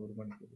ഒരു മണിക്കൂർ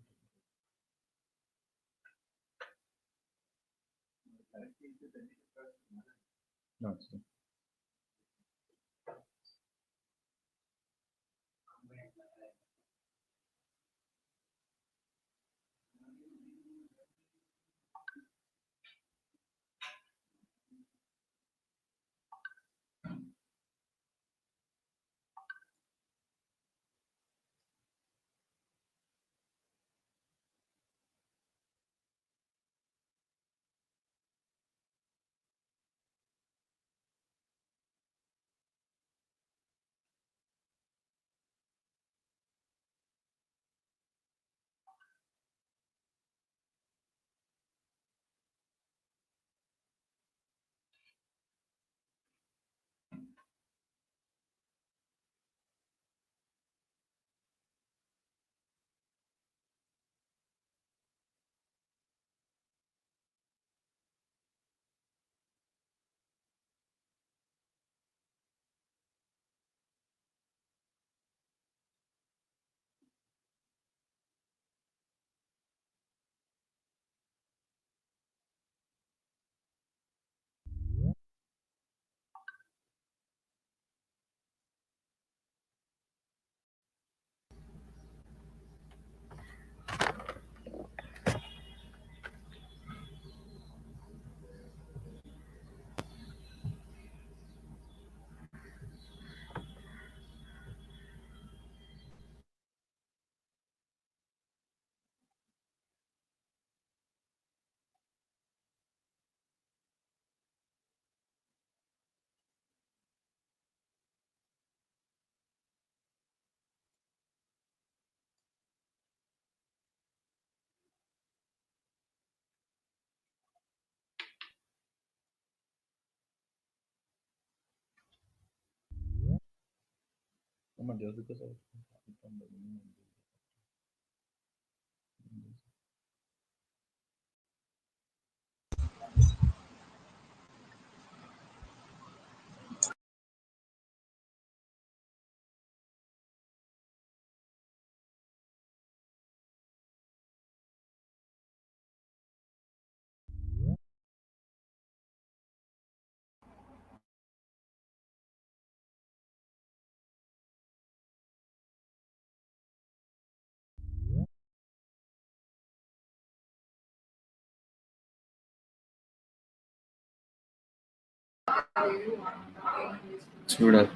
చూడాలి.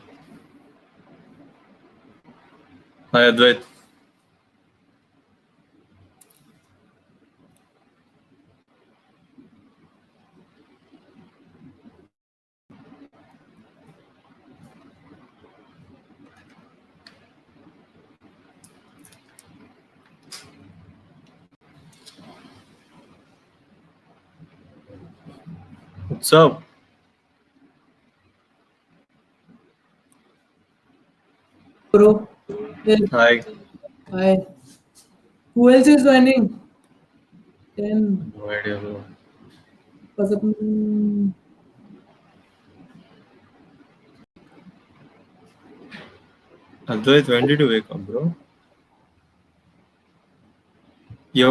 Hi Advait. Utsav. Bro. Hi. Hi. Who else is joining? Then No idea, bro. Advait, when did you wake up, bro? Yo.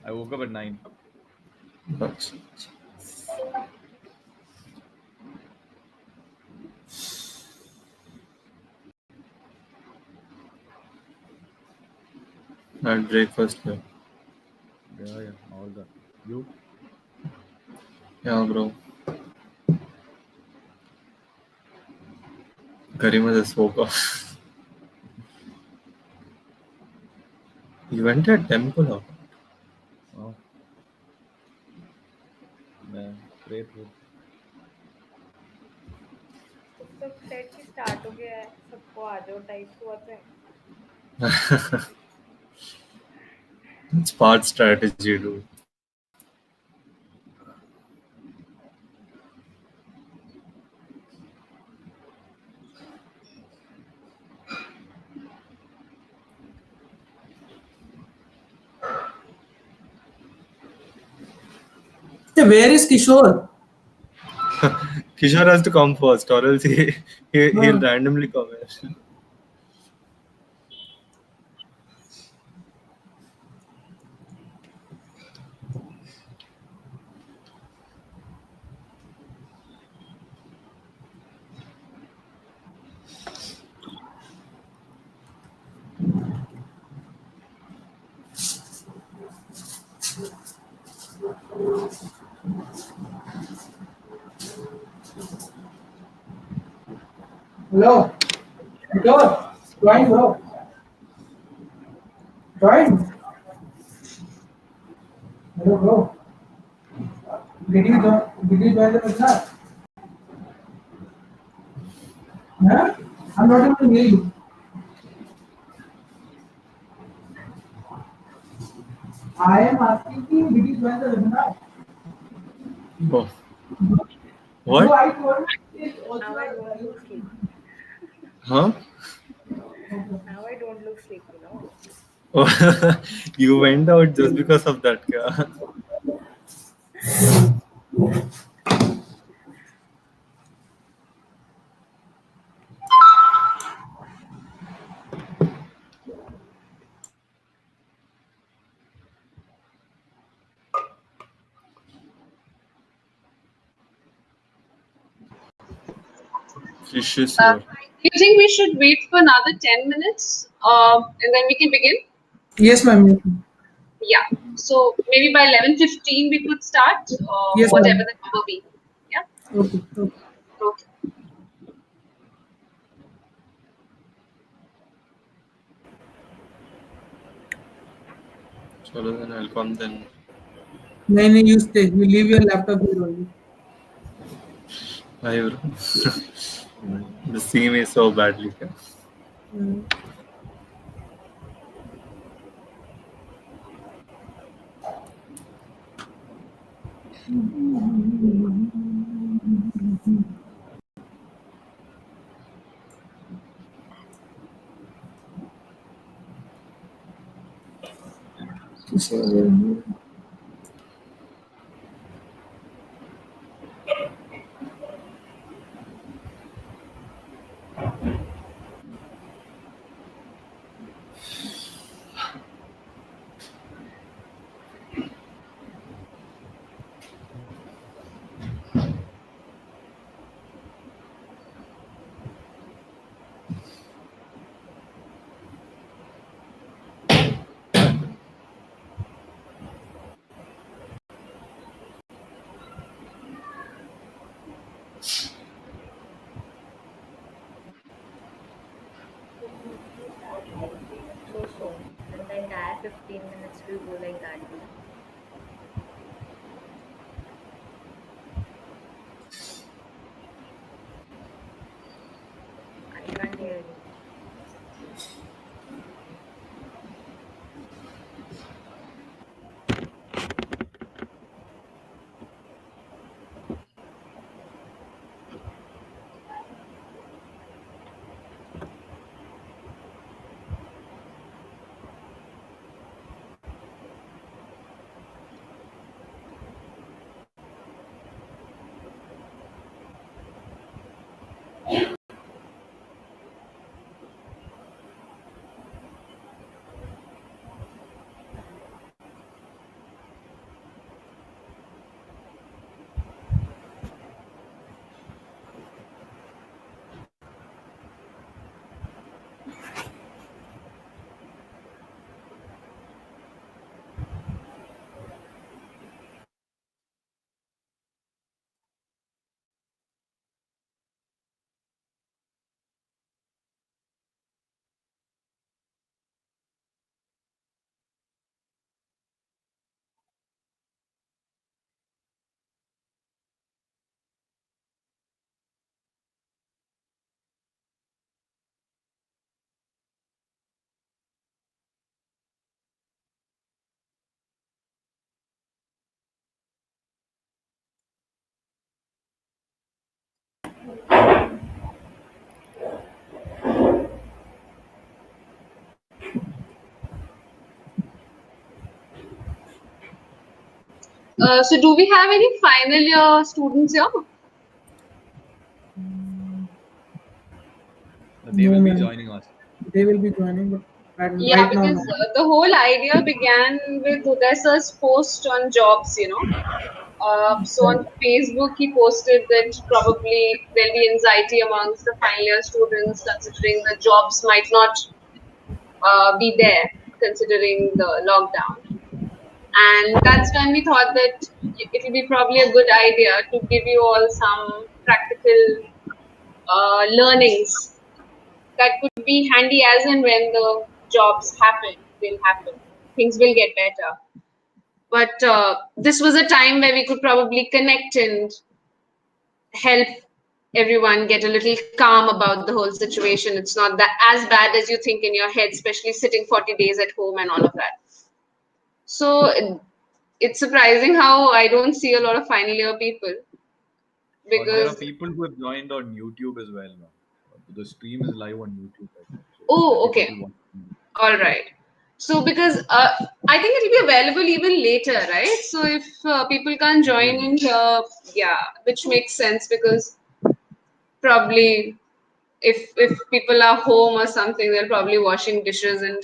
I woke up at 9. Had breakfast here. Yeah, all done. You? Yeah, bro. Garima just woke up. You went to a temple, or? Oh. Yeah, pray through. सब set ही start हो गया है, सबको आ जाओ type हुआ है. It's part strategy, dude. Where is Kishore? Kishore has to come first, or else he'll No. randomly come. Hello. Hello. Join, bro. Join. Hello, bro. Did you join the webinar? Huh? I'm not able to hear you. I am asking you, did you join the webinar? Oh, No, what? I told you it also. Now I don't look sleepy. Huh? Now I don't look sleepy, no? Oh, you went out just because of that. Kya? Fish is here. Do you think we should wait for another 10 minutes and then we can begin? Yes, ma'am. Yeah. So maybe by 11:15 we could start, Yes, whatever ma'am. the number be. Yeah. Okay. Okay. Okay. Chalo, then I'll come then. No, you stay. You leave your laptop here only. Bye, bro. The see me so badly. Kya? Mm. So. And the entire 15 minutes will go like that. I can't hear you. So do we have any final year students here? They No, will be man. joining us. They will be joining, but Yeah, right now, because no. the whole idea began with Uday sir's post on jobs, you know. So on Facebook, he posted that probably there'll be anxiety amongst the final year students, considering the jobs might not be there, considering the lockdown. And that's when we thought that it will be probably a good idea to give you all some practical learnings that could be handy as and when the jobs happen, will happen. Things will get better. But this was a time where we could probably connect and help everyone get a little calm about the whole situation. It's not that as bad as you think in your head, especially sitting 40 days at home and all of that. So it's surprising how I don't see a lot of final year people There are because people who have joined on YouTube as well now. The stream is live on YouTube right now. So oh, there'll be okay, people watching. all right. So because I think it'll be available even later, right? So if people can't join in here, yeah, which makes sense because probably if people are home or something, they're probably washing dishes and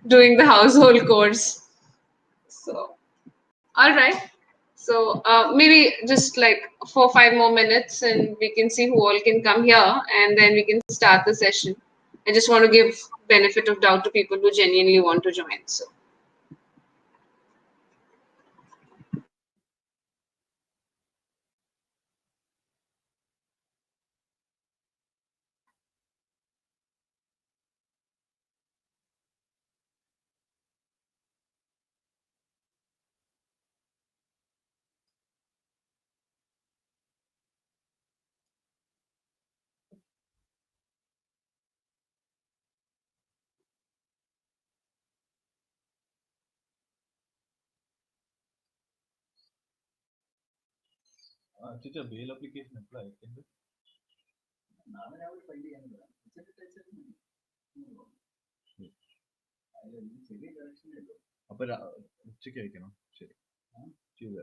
doing the household chores. So all right. So maybe just like 4 or 5 more minutes, and we can see who all can come here, and then we can start the session. I just want to give benefit of doubt to people who genuinely want to join. So. Chicha, bail application apply. അപ്പോൾ ഉച്ചയ്ക്ക് അയക്കണം ശരി ചെയ്ത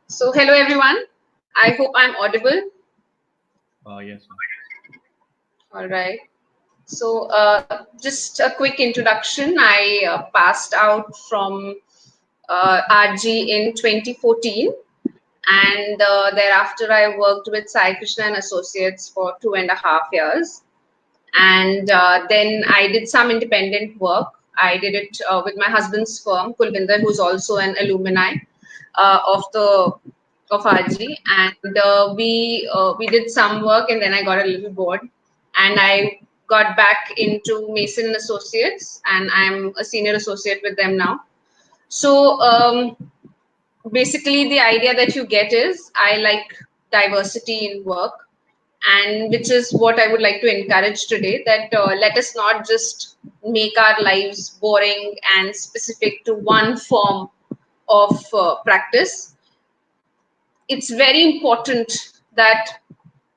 So hello everyone. I hope I'm audible. yes All right. So just a quick introduction. I passed out from RG in 2014, and thereafter I worked with Sai Krishna and Associates for 2.5 years, and then I did some independent work. I did it with my husband's firm, Kulvinder, who's also an alumni of RG, and we did some work, and then I got a little bored, and I got back into Mason and Associates, and I'm a senior associate with them now. So basically the idea that you get is I like diversity in work, and which is what I would like to encourage today, that let us not just make our lives boring and specific to one form of practice. It's very important that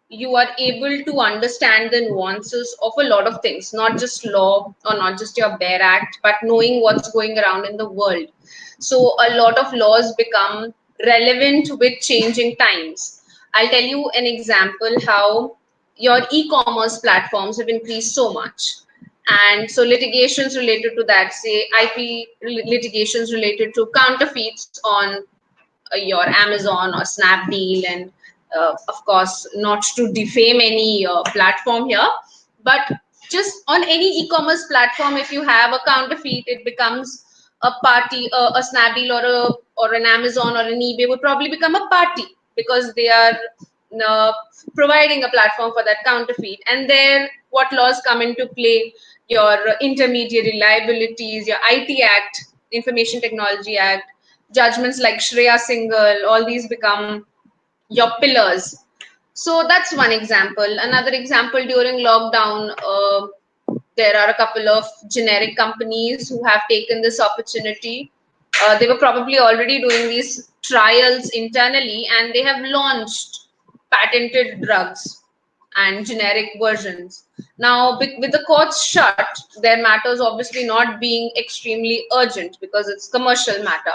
you are able to understand the nuances of a lot of things, not just law or not just your bare act, but knowing what's going around in the world. So a lot of laws become relevant with changing times. I'll tell you an example how your e-commerce platforms have increased so much. And so litigations related to that, say IP litigations related to counterfeits on your Amazon or Snapdeal, and of course, not to defame any platform here, but just on any e-commerce platform, if you have a counterfeit, it becomes a party. A Snapdeal or an Amazon or an eBay would probably become a party because they are uh, providing a platform for that counterfeit. And there, what laws come into play? Your intermediary liabilities, your IT Act, Information Technology Act, judgments like Shreya Singhal, all these become your pillars. So that's one example. Another example, during lockdown, there are a couple of generic companies who have taken this opportunity. They were probably already doing these trials internally, and they have launched patented drugs and generic versions. Now, with the courts shut, their matters obviously not being extremely urgent because it's commercial matter,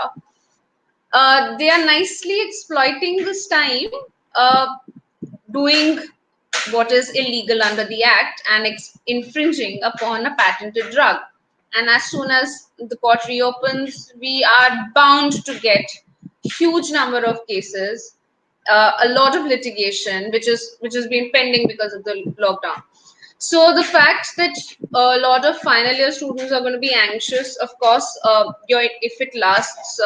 they are nicely exploiting this time, uh, doing what is illegal under the act and infringing upon a patented drug. And as soon as the court reopens, we are bound to get huge number of cases, a lot of litigation, which has been pending because of the lockdown. So the fact that a lot of final year students are going to be anxious, of course, if it lasts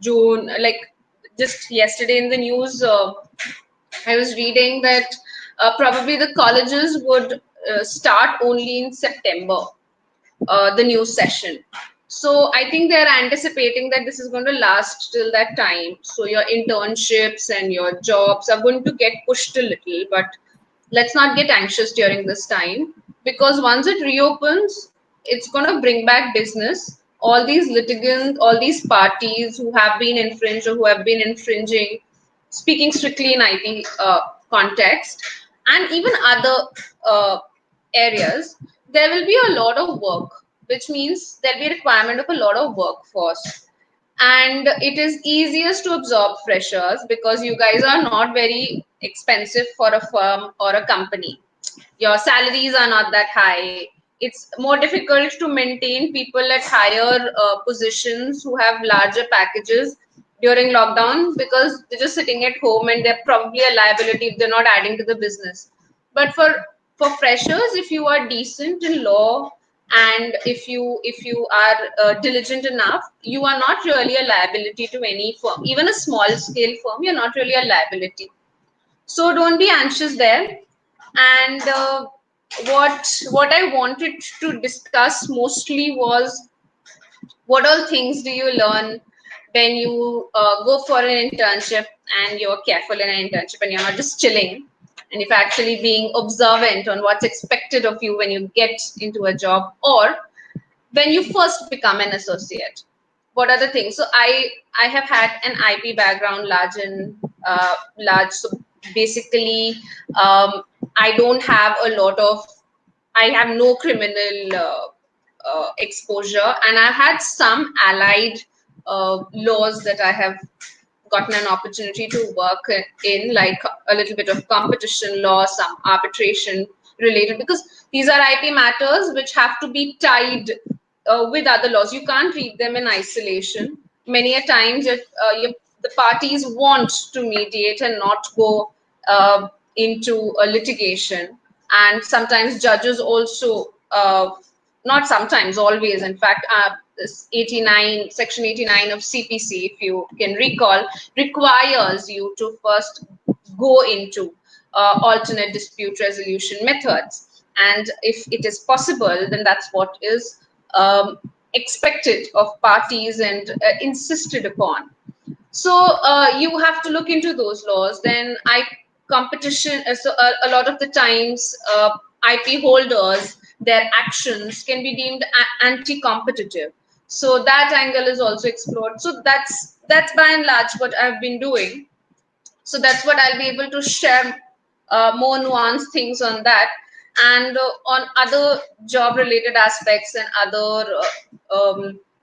June, like just yesterday in the news, I was reading that probably the colleges would start only in September, the new session. So I think they're anticipating that this is going to last till that time. So your internships and your jobs are going to get pushed a little, but let's not get anxious during this time, because once it reopens, it's going to bring back business. All these litigants, all these parties who have been infringed or who have been infringing, speaking strictly in IP context, and even other uh, areas, there will be a lot of work, which means there'll be a requirement of a lot of workforce. And it is easiest to absorb freshers because you guys are not very expensive for a firm or a company. Your salaries are not that high. It's more difficult to maintain people at higher positions who have larger packages during lockdown because they're just sitting at home and they're probably a liability if they're not adding to the business. But for freshers, if you are decent in law and if you are diligent enough, you are not really a liability to any firm. Even a small scale firm, you're not really a liability. So don't be anxious there. And what I wanted to discuss mostly was, what all things do you learn when you go for an internship and you're careful in an internship and you're not just chilling, and if actually being observant on what's expected of you when you get into a job, or when you first become an associate, what are the things? So I have had an IP background, large. So basically, I don't have a lot of, I have no criminal exposure, and I've had some allied laws that I have gotten an opportunity to work in, like a little bit of competition law, some arbitration related, because these are IP matters which have to be tied with other laws. You can't read them in isolation. Many a times, the parties want to mediate and not go into a litigation. And sometimes judges also, not sometimes, always, in fact, this 89, section 89 of CPC, if you can recall, requires you to first go into alternate dispute resolution methods. And if it is possible, then that's what is expected of parties and insisted upon. So you have to look into those laws. Then competition. So a lot of the times, IP holders, their actions can be deemed anti-competitive. So that angle is also explored. So that's by and large what I've been doing. So that's what I'll be able to share more nuanced things on that, and on other job related aspects and other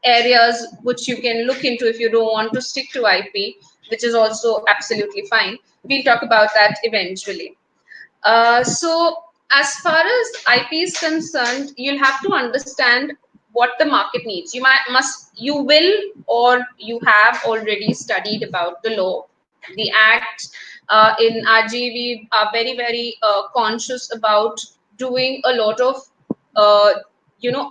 areas which you can look into if you don't want to stick to IP, which is also absolutely fine. We'll talk about that eventually. So as far as IP is concerned, you'll have to understand what the market needs. You will, or you have already studied about the law, the act. In RG, we are very, very conscious about doing a lot of,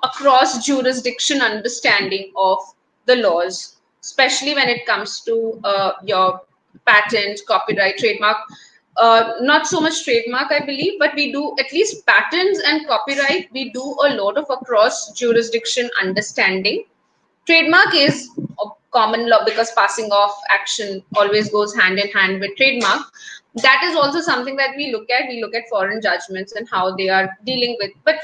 across jurisdiction understanding of the laws, especially when it comes to your patent, copyright, trademark. Not so much trademark, I believe, but we do at least patents and copyright. We do a lot of across jurisdiction understanding. Trademark is a common law because passing off action always goes hand in hand with trademark. That is also something that we look at. We look at foreign judgments and how they are dealing with. But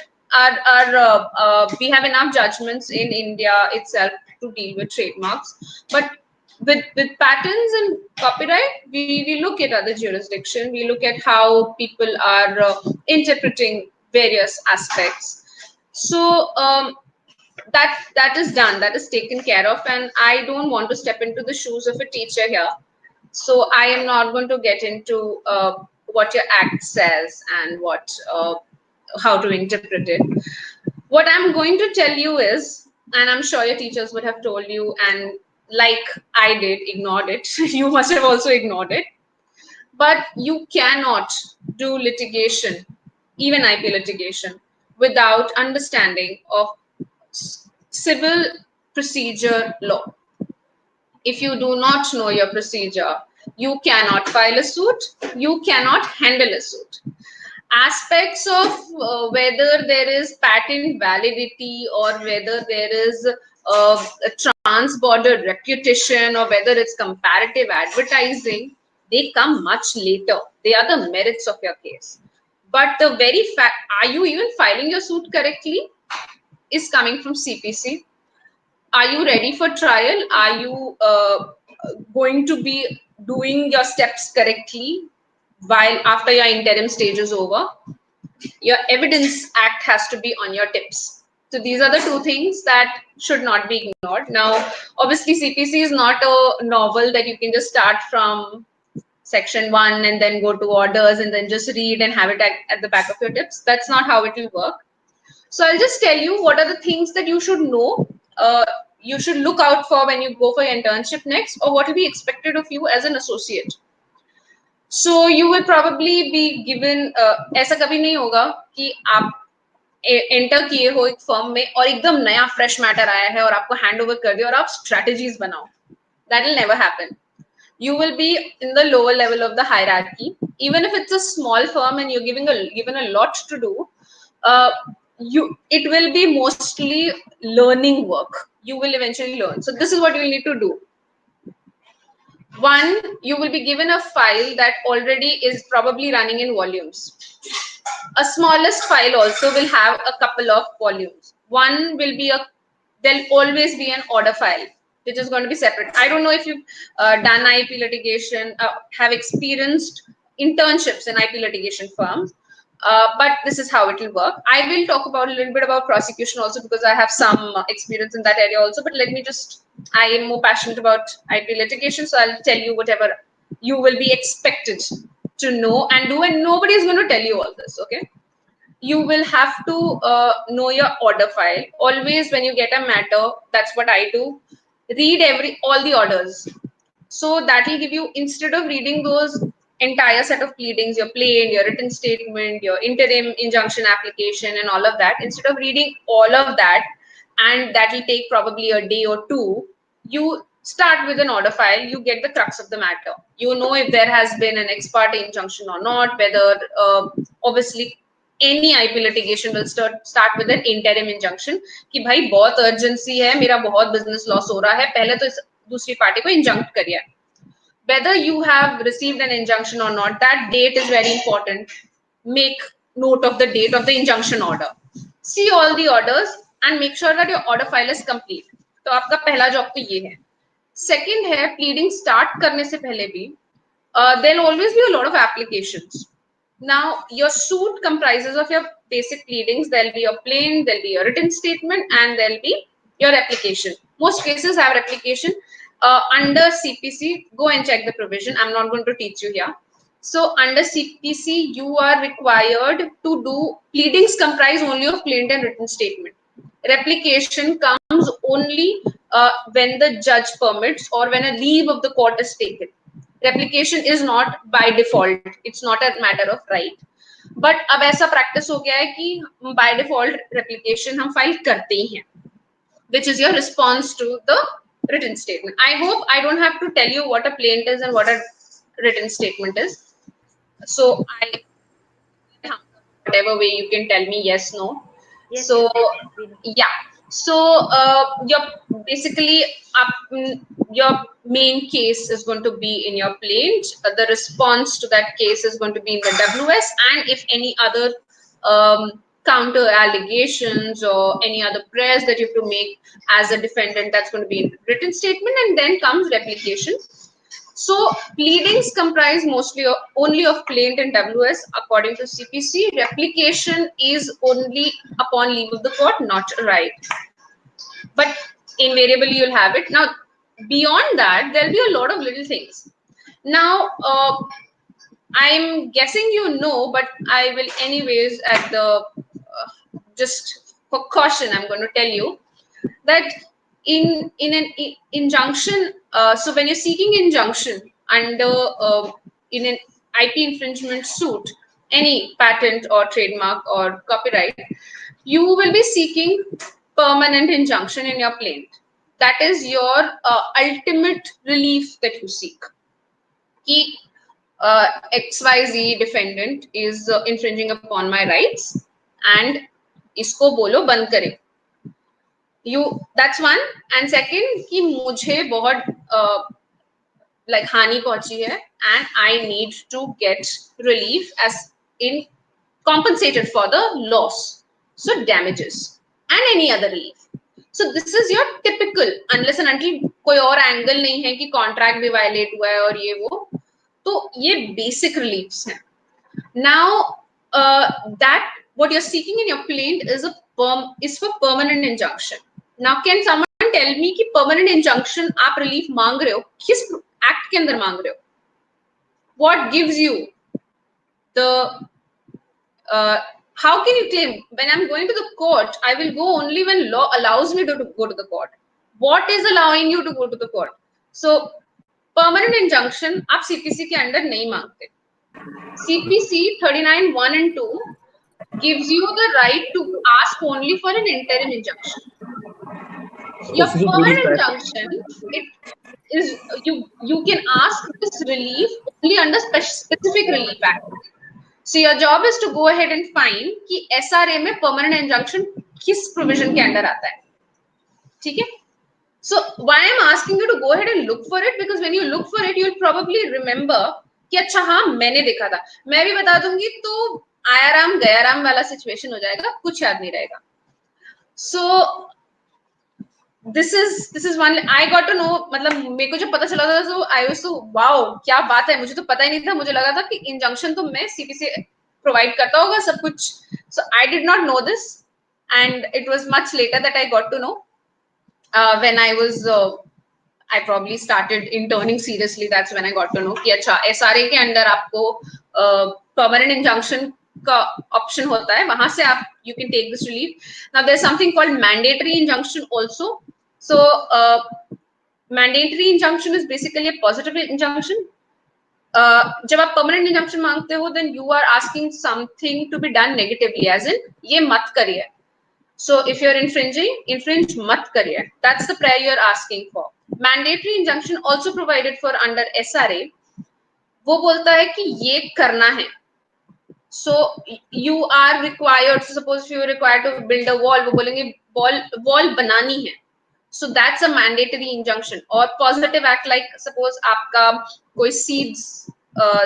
we have enough judgments in India itself to deal with trademarks. But with patents and copyright, we look at other jurisdiction. We look at how people are interpreting various aspects. So that is done, that is taken care of, and I don't want to step into the shoes of a teacher here. So I am not going to get into what your act says and how to interpret it. What I'm going to tell you is, and I'm sure your teachers would have told you, and like I did, ignored it. You must have also ignored it. But you cannot do litigation, even IP litigation, without understanding of civil procedure law. If you do not know your procedure, you cannot file a suit, you cannot handle a suit. Aspects of whether there is patent validity or whether there is a trans-border reputation or whether it's comparative advertising, they come much later. They are the merits of your case. But the very fact, are you even filing your suit correctly, is coming from CPC. Are you ready for trial? Are you going to be doing your steps correctly while after your interim stage is over? Your evidence act has to be on your tips. So these are the two things that should not be ignored. Now, obviously, CPC is not a novel that you can just start from section 1 and then go to orders and then just read and have it at the back of your tips. That's not how it will work. So I'll just tell you what are the things that you should know, you should look out for when you go for your internship next, or what will be expected of you as an associate. So you will probably be given, ऐसा कभी नहीं होगा कि आप enter किए हो एक firm में और एकदम नया फ्रेश मैटर आया है और आपको हैंड ओवर कर दिया और आप स्ट्रेटजीज बनाओ. That will never happen. You will be in the lower level of the hierarchy. Even if it's a small firm and you're given a lot to do, it will be mostly learning work. You will eventually learn. So this is what you will need to do. One, you will be given a file that already is probably running in volumes. A smallest file also will have a couple of volumes. One will be there'll always be an order file, which is going to be separate. I don't know if you've done IP litigation, have experienced internships in IP litigation firms, but this is how it will work. I will talk about a little bit about prosecution also because I have some experience in that area also, but let me I am more passionate about IP litigation, so I'll tell you whatever you will be expected to know and do, and nobody is going to tell you all this, okay? You will have to know your order file. Always when you get a matter, that's what I do, read all the orders. So that will give you, instead of reading those entire set of pleadings, your plaint, your written statement, your interim injunction application and all of that, instead of reading all of that, and that will take probably a day or two, you start with an order file, you get the crux of the matter. You know if there has been an ex parte injunction or not, whether obviously any IP litigation will start with an interim injunction कि भाई बहुत urgency है, मेरा बहुत business loss हो रहा है, पहले तो इस दूसरी पार्टी को injunct करिए. Whether you have received an injunction or not, that date is very important. Make note of the date of the injunction order. See all the orders and make sure that your order file is complete. तो आपका पहला job तो ये है. Second है pleading start करने से पहले भी there'll always be a lot of applications. Now your suit comprises of your basic pleadings. There'll be your plaint, there'll be your written statement, and there'll be your application. Most cases have application under CPC. Go and check the provision. I'm not going to teach you here. So under CPC, you are required to do pleadings comprise only of plaint and written statement. Replication comes only when the judge permits or when a leave of the court is taken. Replication is not by default. It's not a matter of right. But अब ऐसा practice हो गया है कि by default replication हम file करते ही हैं, which is your response to the written statement. I hope I don't have to tell you what a plaint is and what a written statement is. So whatever way you can tell me yes, no. Yes, So yes, yeah. So your basically your main case is going to be in your plaint. The response to that case is going to be in the WS, and if any other counter allegations or any other prayers that you have to make as a defendant, that's going to be in written statement, and then comes replication. So pleadings comprise mostly only of plaint and WS according to CPC. Replication is only upon leave of the court, not right. But invariably you'll have it. Now beyond that, there'll be a lot of little things. Now I'm guessing you know, but I will anyways at the just for caution, I'm going to tell you that in an injunction, so when you're seeking injunction under in an IP infringement suit, any patent or trademark or copyright, you will be seeking permanent injunction in your plaint. That is your ultimate relief that you seek. Ki XYZ defendant is infringing upon my rights and isko bolo band kare. That's one. And second कि मुझे बहुत like हानि पहुंची है and I need to get relief as in compensated for the loss, so damages and any other relief. So this is your typical, unless and until कोई और angle नहीं है कि contract भी violate हुआ है और ये वो, तो ये basic reliefs हैं. Now that what you're seeking in your plaint is for permanent injunction. Now can someone tell me कि permanent injunction आप relief मांग रहे हो किस act के अंदर मांग रहे हो? What gives you the how can you claim when I'm going to the court? I will go only when law allows me to go to the court. What is allowing you to go to the court? So permanent injunction आप CPC के अंदर नहीं मांगते. CPC 39(1) and 2 gives you the right to ask only for an interim injunction. Your permanent injunction, it is you can ask this relief only under specific relief act. So your job is to go ahead and find कि SRA में permanent injunction किस provision के अंदर आता है, ठीक है? So why I'm asking you to go ahead and look for it, because when you look for it, you'll probably remember कि अच्छा हाँ मैंने देखा था. मैं भी बता दूंगी तो आयाराम गयाराम वाला situation हो जाएगा, कुछ याद नहीं रहेगा. So this is one I got to know. मतलब मेरे को जब पता चला था so I was so wow क्या बात है, मुझे तो पता ही नहीं था. मुझे लगा था कि injunction तो मैं CPC provide करता होगा सब कुछ. So I did not know this, and it was much later that I got to know when I was I probably started interning seriously. That's when I got to know कि अच्छा SRA के अंदर आपको permanent injunction का option होता है, वहां से आप you can take this relief. Now there's something called mandatory injunction also. So mandatory injunction is basically a positive injunction. जब आप permanent injunction मांगते हो, then you are asking something to be done negatively, as in ये मत करिए. So if you're infringing, infringe mat kariye. That's the prayer you're asking for. Mandatory injunction also provided for under SRA. वो बोलता है कि ये करना है. So you are required, so suppose if you are required to build a wall, वो बोलेंगे wall बनानी है, so that's a mandatory injunction. Or positive act, like suppose आपका कोई seeds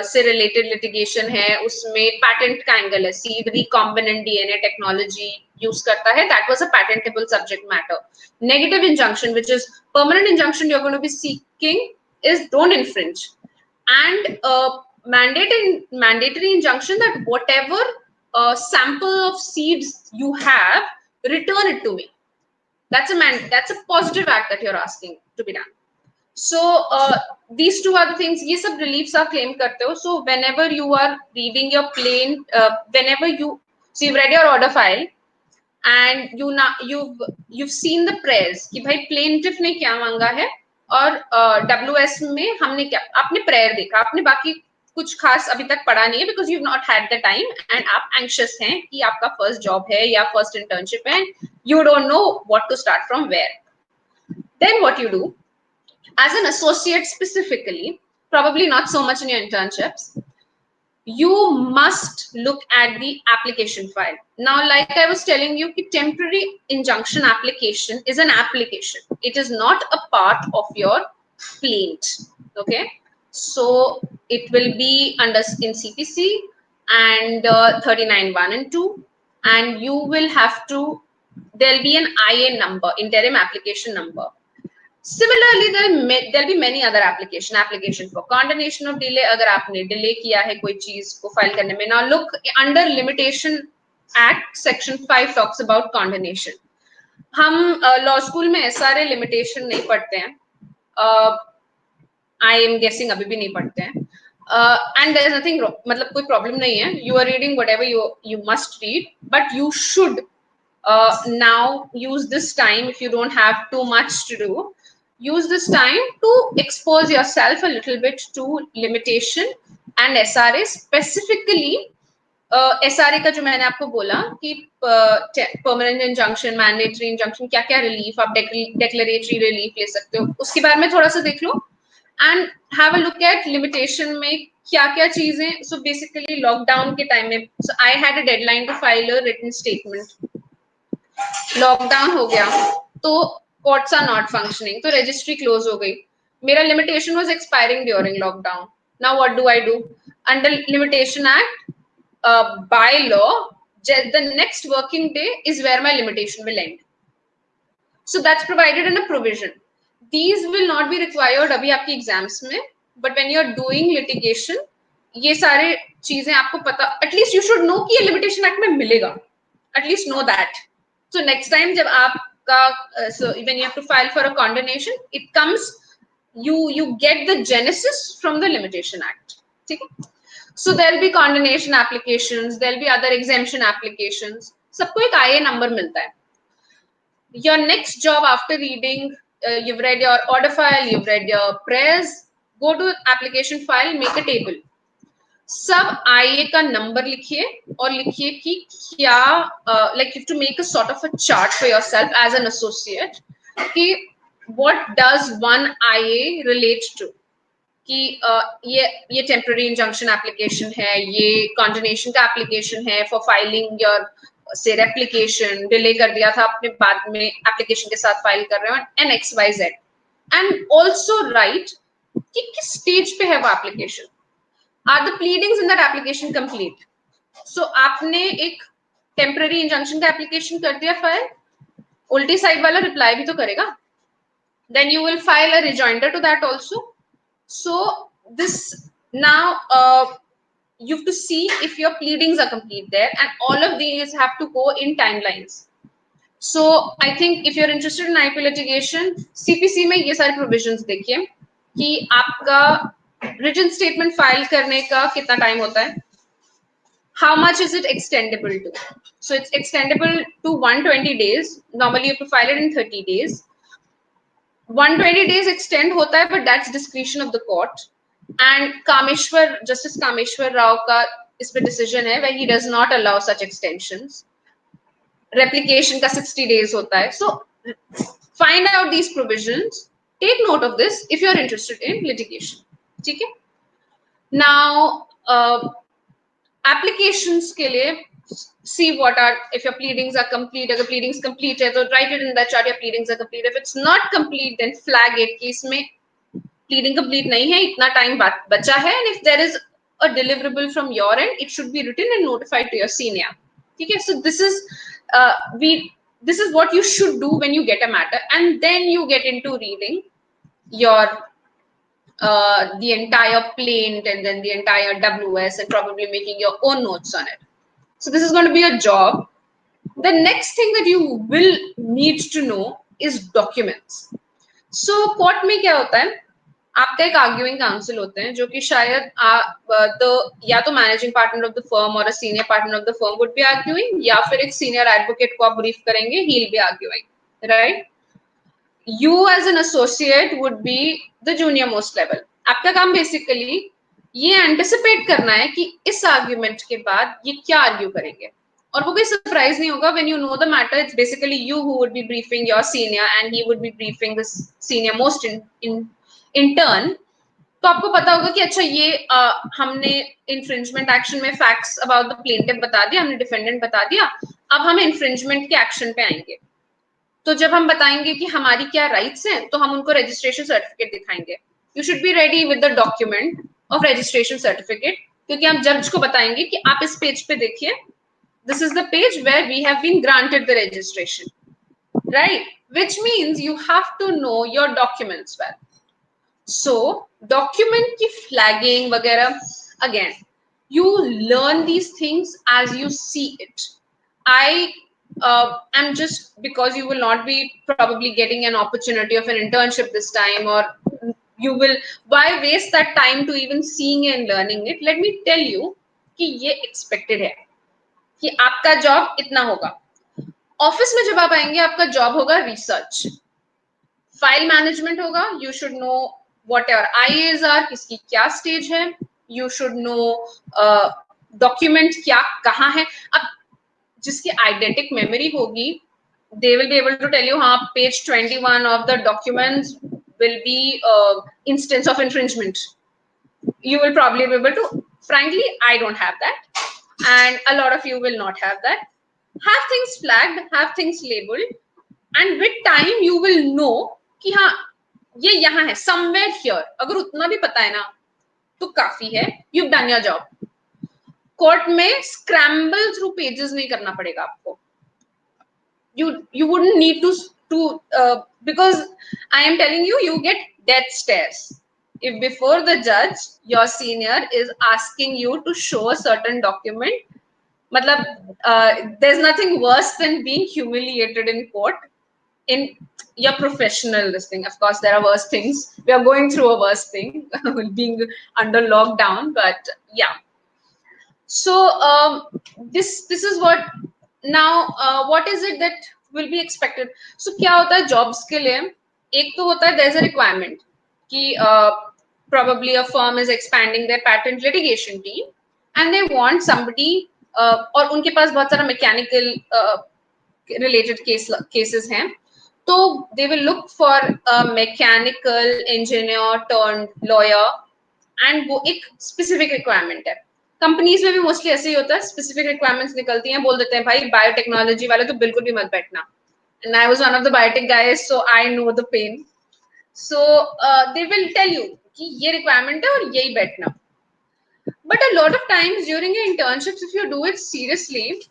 से related litigation है, उसमें patent का angle है, seed recombinant DNA technology use करता है, that was a patentable subject matter. Negative injunction, which is permanent injunction you're going to be seeking, is don't infringe. And mandatory injunction that whatever sample of seeds you have, return it to me. That's a positive act that you're asking to be done. So these two are the things. ये सब reliefs आप claim करते हो. So whenever you are reading your plain, so you've read your order file and you've seen the prayers कि भाई plaintiff ने क्या मांगा है और WS में हमने क्या, आपने prayer देखा, आपने बाकी कुछ खास अभी तक पढ़ा नहीं है because you've not had the time and आप anxious हैं कि आपका first job है या first internship है, you don't know what to start from where. Then what you do as an associate specifically, probably not so much in your internships, you must look at the application file. Now, like I was telling you, temporary injunction application is an application. It is not a part of your plaint. Okay, so it will be under in CPC and 39(1) and 2, and you will have to, there'll be an IA number, interim application number. Similarly, there'll be many other application for condonation of delay. अगर आपने delay किया है कोई चीज को file करने में. Now look, under Limitation Act, Section 5 talks about condonation. हम law school में सारे limitation नहीं पढ़ते हैं. I am guessing अभी भी नहीं पढ़ते हैं. And there is nothing wrong, मतलब कोई problem नहीं है. You are reading whatever you must read, but you should now use this time, if you don't have too much to do, use this time to expose yourself a little bit to limitation and SRA, specifically SRA का जो मैंने आपको बोला कि permanent injunction, mandatory injunction, क्या क्या relief आप declaratory relief ले सकते हो, उसके बारे में थोड़ा सा देख लो and have a look at limitation में क्या क्या चीजें. So basically lockdown के time में, so I had a deadline to file a written statement. Lockdown हो गया तो courts are not functioning, तो registry close हो गई. मेरा limitation was expiring during lockdown. Now what do I do? Under Limitation Act, by law, the next working day is where my limitation will end. So that's provided in a provision. These will not be required अभी आपकी exams में, but when you're doing litigation, ये सारे चीजें आपको पता, at least you should know कि ये Limitation Act में मिलेगा. At least know that. So next time जब आप so when you have to file for a condonation, it comes, you get the genesis from the Limitation Act. Okay? So there'll be condonation applications, there'll be other exemption applications. सबको एक IA number मिलता है. Your next job after reading, you've read your order file, you've read your prayers, go to application file, make a table. सब IA का number लिखिए और लिखिए कि क्या like you have to make a sort of a chart for yourself as an associate कि what does one IA relate to, कि ये temporary injunction application है, ये condonation का application है for filing your say replication, delay कर दिया था आपने बाद में application के साथ file कर रहे हो and XYZ, and also write कि किस stage पे है वो application. Are the pleadings in that application complete? So आपने एक temporary injunction का application कर दिया file, उल्टी side वाला reply भी तो करेगा. Then you will file a rejoinder to that also. So this now you have to see if your pleadings are complete there, and all of these have to go in timelines. So I think if you're interested in IP litigation, CPC में ये सारे provisions देखिए कि आपका written statement file करने का कितना time होता है, how much is it extendable to. So it's extendable to 120 days. Normally you have to file it in 30 days. 120 days extend होता है, but that's discretion of the court. And Justice Kameshwar Rao का इस पे decision है where he does not allow such extensions. Replication का 60 days होता है. So find out these provisions. Take note of this if you're interested in litigation. ठीक है? Now applications के लिए see what are, if your pleadings are complete, अगर pleadings complete है तो write it in that chart, your pleadings are complete. If it's not complete, then flag it कि इसमें pleading complete नहीं है, इतना time बचा है, and if there is a deliverable from your end, it should be written and notified to your senior. Okay, so this is this is what you should do when you get a matter, and then you get into reading your the entire plaint and then the entire WS and probably making your own notes on it. So this is going to be a job. The next thing that you will need to know is documents. So court में क्या होता है, आपका एक arguing council होते हैं जो कि शायद या तो managing partner of the firm और a senior partner of the firm would be arguing, या फिर एक सीनियर एडवोकेट को आप ब्रीफ करेंगे, he will be arguing, right? You as an associate would be the junior most level. आपका काम basically ये एंटिसिपेट करना है कि इस आर्ग्यूमेंट के बाद ये क्या आर्ग्यू करेंगे, और वो कोई सरप्राइज नहीं होगा. When you know the matter, it's basically you who would be briefing your senior and he would be briefing the senior most in turn. तो आपको पता होगा कि अच्छा ये हमने इन्फ्रिंजमेंट एक्शन में फैक्ट्स अबाउट द प्लेंटिफ बता दिया, हमने डिफेंडेंट बता दिया, अब हम इन्फ्रिंजमेंट के एक्शन पे आएंगे. तो जब हम बताएंगे कि हमारी क्या राइट्स हैं, तो हम उनको रजिस्ट्रेशन सर्टिफिकेट दिखाएंगे. You should be ready with the document of registration certificate, क्योंकि हम जज को बताएंगे कि आप इस पेज पे देखिए, this is the page where we have been granted the registration, right? Which means you have to know your documents well. So document की flagging वगैरह, again you learn these things as you see it. I am just, because you will not be probably getting an opportunity of an internship this time, or you will, why waste that time to even seeing and learning it? Let me tell you कि ये expected है कि आपका job इतना होगा. Office में जब आप आएंगे आपका job होगा research, file management होगा, you should know whatever IAs are, किसकी क्या स्टेज है, you should know document क्या कहाँ है. अब जिसकी eidetic memory होगी, they will be able to tell you, हाँ page 21 of the documents will be instance of infringement. You will probably be able to. Frankly, I don't have that, and a lot of you will not have that. Have things flagged, have things labeled, and with time you will know कि हाँ ये यहाँ है, somewhere here. अगर उतना भी पता है ना तो काफी है, you've done your job. Court में scramble through pages नहीं करना पड़ेगा आपको. You wouldn't need to because I am telling you, you get death stares if before the judge your senior is asking you to show a certain document. मतलब there's nothing worse than being humiliated in court. In your professional listing, of course there are worse things, we are going through a worse thing being under lockdown, but yeah. So this is what now what is it that will be expected. So क्या होता है jobs के लिए, एक तो होता है there's a requirement कि probably a firm is expanding their patent litigation team and they want somebody और उनके पास बहुत सारा mechanical related cases हैं, तो they will look for a mechanical engineer turned lawyer, and वो एक specific requirement है. कंपनीज में भी मोस्टली ऐसे ही होता है, specific requirements निकलती हैं, बोल देते हैं भाई बायोटेक्नोलॉजी वाले तो बिल्कुल भी मत बैठना. And I was one of the biotech guys, so I know the pain. So they will tell you कि ये requirement है और यही बैठना. But a lot of times during your internships, if you do it seriously,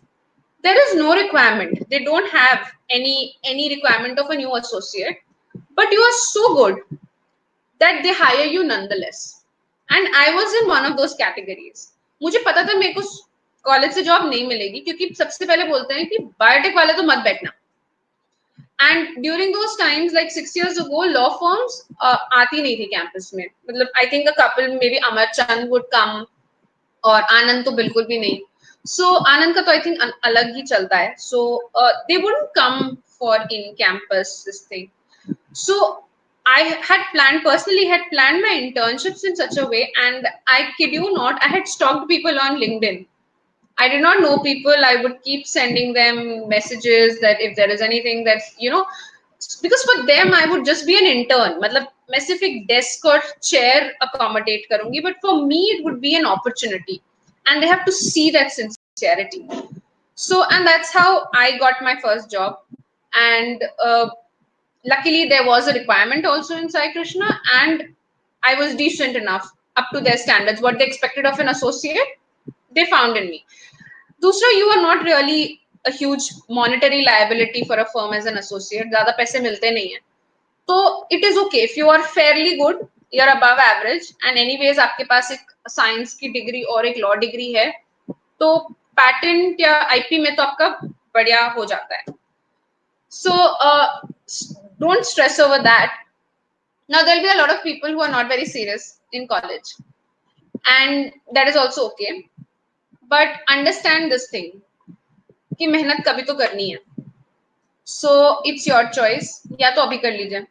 there is no requirement. They don't have any requirement of a new associate, but you are so good that they hire you nonetheless. And I was in one of those categories. मुझे पता था मेरे को college से job नहीं मिलेगी, क्योंकि सबसे पहले बोलते हैं कि बायोटेक वाले तो मत बैठना. And during those times, like 6 years ago, law firms आती नहीं थी कैंपस में. मतलब I think a couple, maybe Amar Chand would come, और आनंद तो बिल्कुल भी नहीं. So आनंद का तो I think अलग ही चलता है. So they wouldn't come for in campus this thing. So I had personally planned my internships in such a way, and I kid you not, I had stalked people on LinkedIn. I did not know people. I would keep sending them messages that if there is anything that, you know, because for them I would just be an intern. मतलब मैं सिर्फ एक desk और chair accommodate करूँगी, but for me it would be an opportunity. and they have to see that sincerity. So, and that's how I got my first job. And luckily, there was a requirement also in Sai Krishna, and I was decent enough up to their standards. What they expected of an associate, they found in me. दूसरा, you are not really a huge monetary liability for a firm as an associate. ज़्यादा पैसे मिलते नहीं हैं. तो it is okay if you are fairly good, you're above average, and anyways आपके पास एक science की डिग्री और एक लॉ डिग्री है, तो पैटेंट या आईपी में तो आपका बढ़िया हो जाता है. So don't stress over that. Now there'll be a lot of people who are not very serious in college, and that is also okay. But understand this thing कि मेहनत कभी तो करनी है. So it's your choice. या तो अभी कर लीजिए.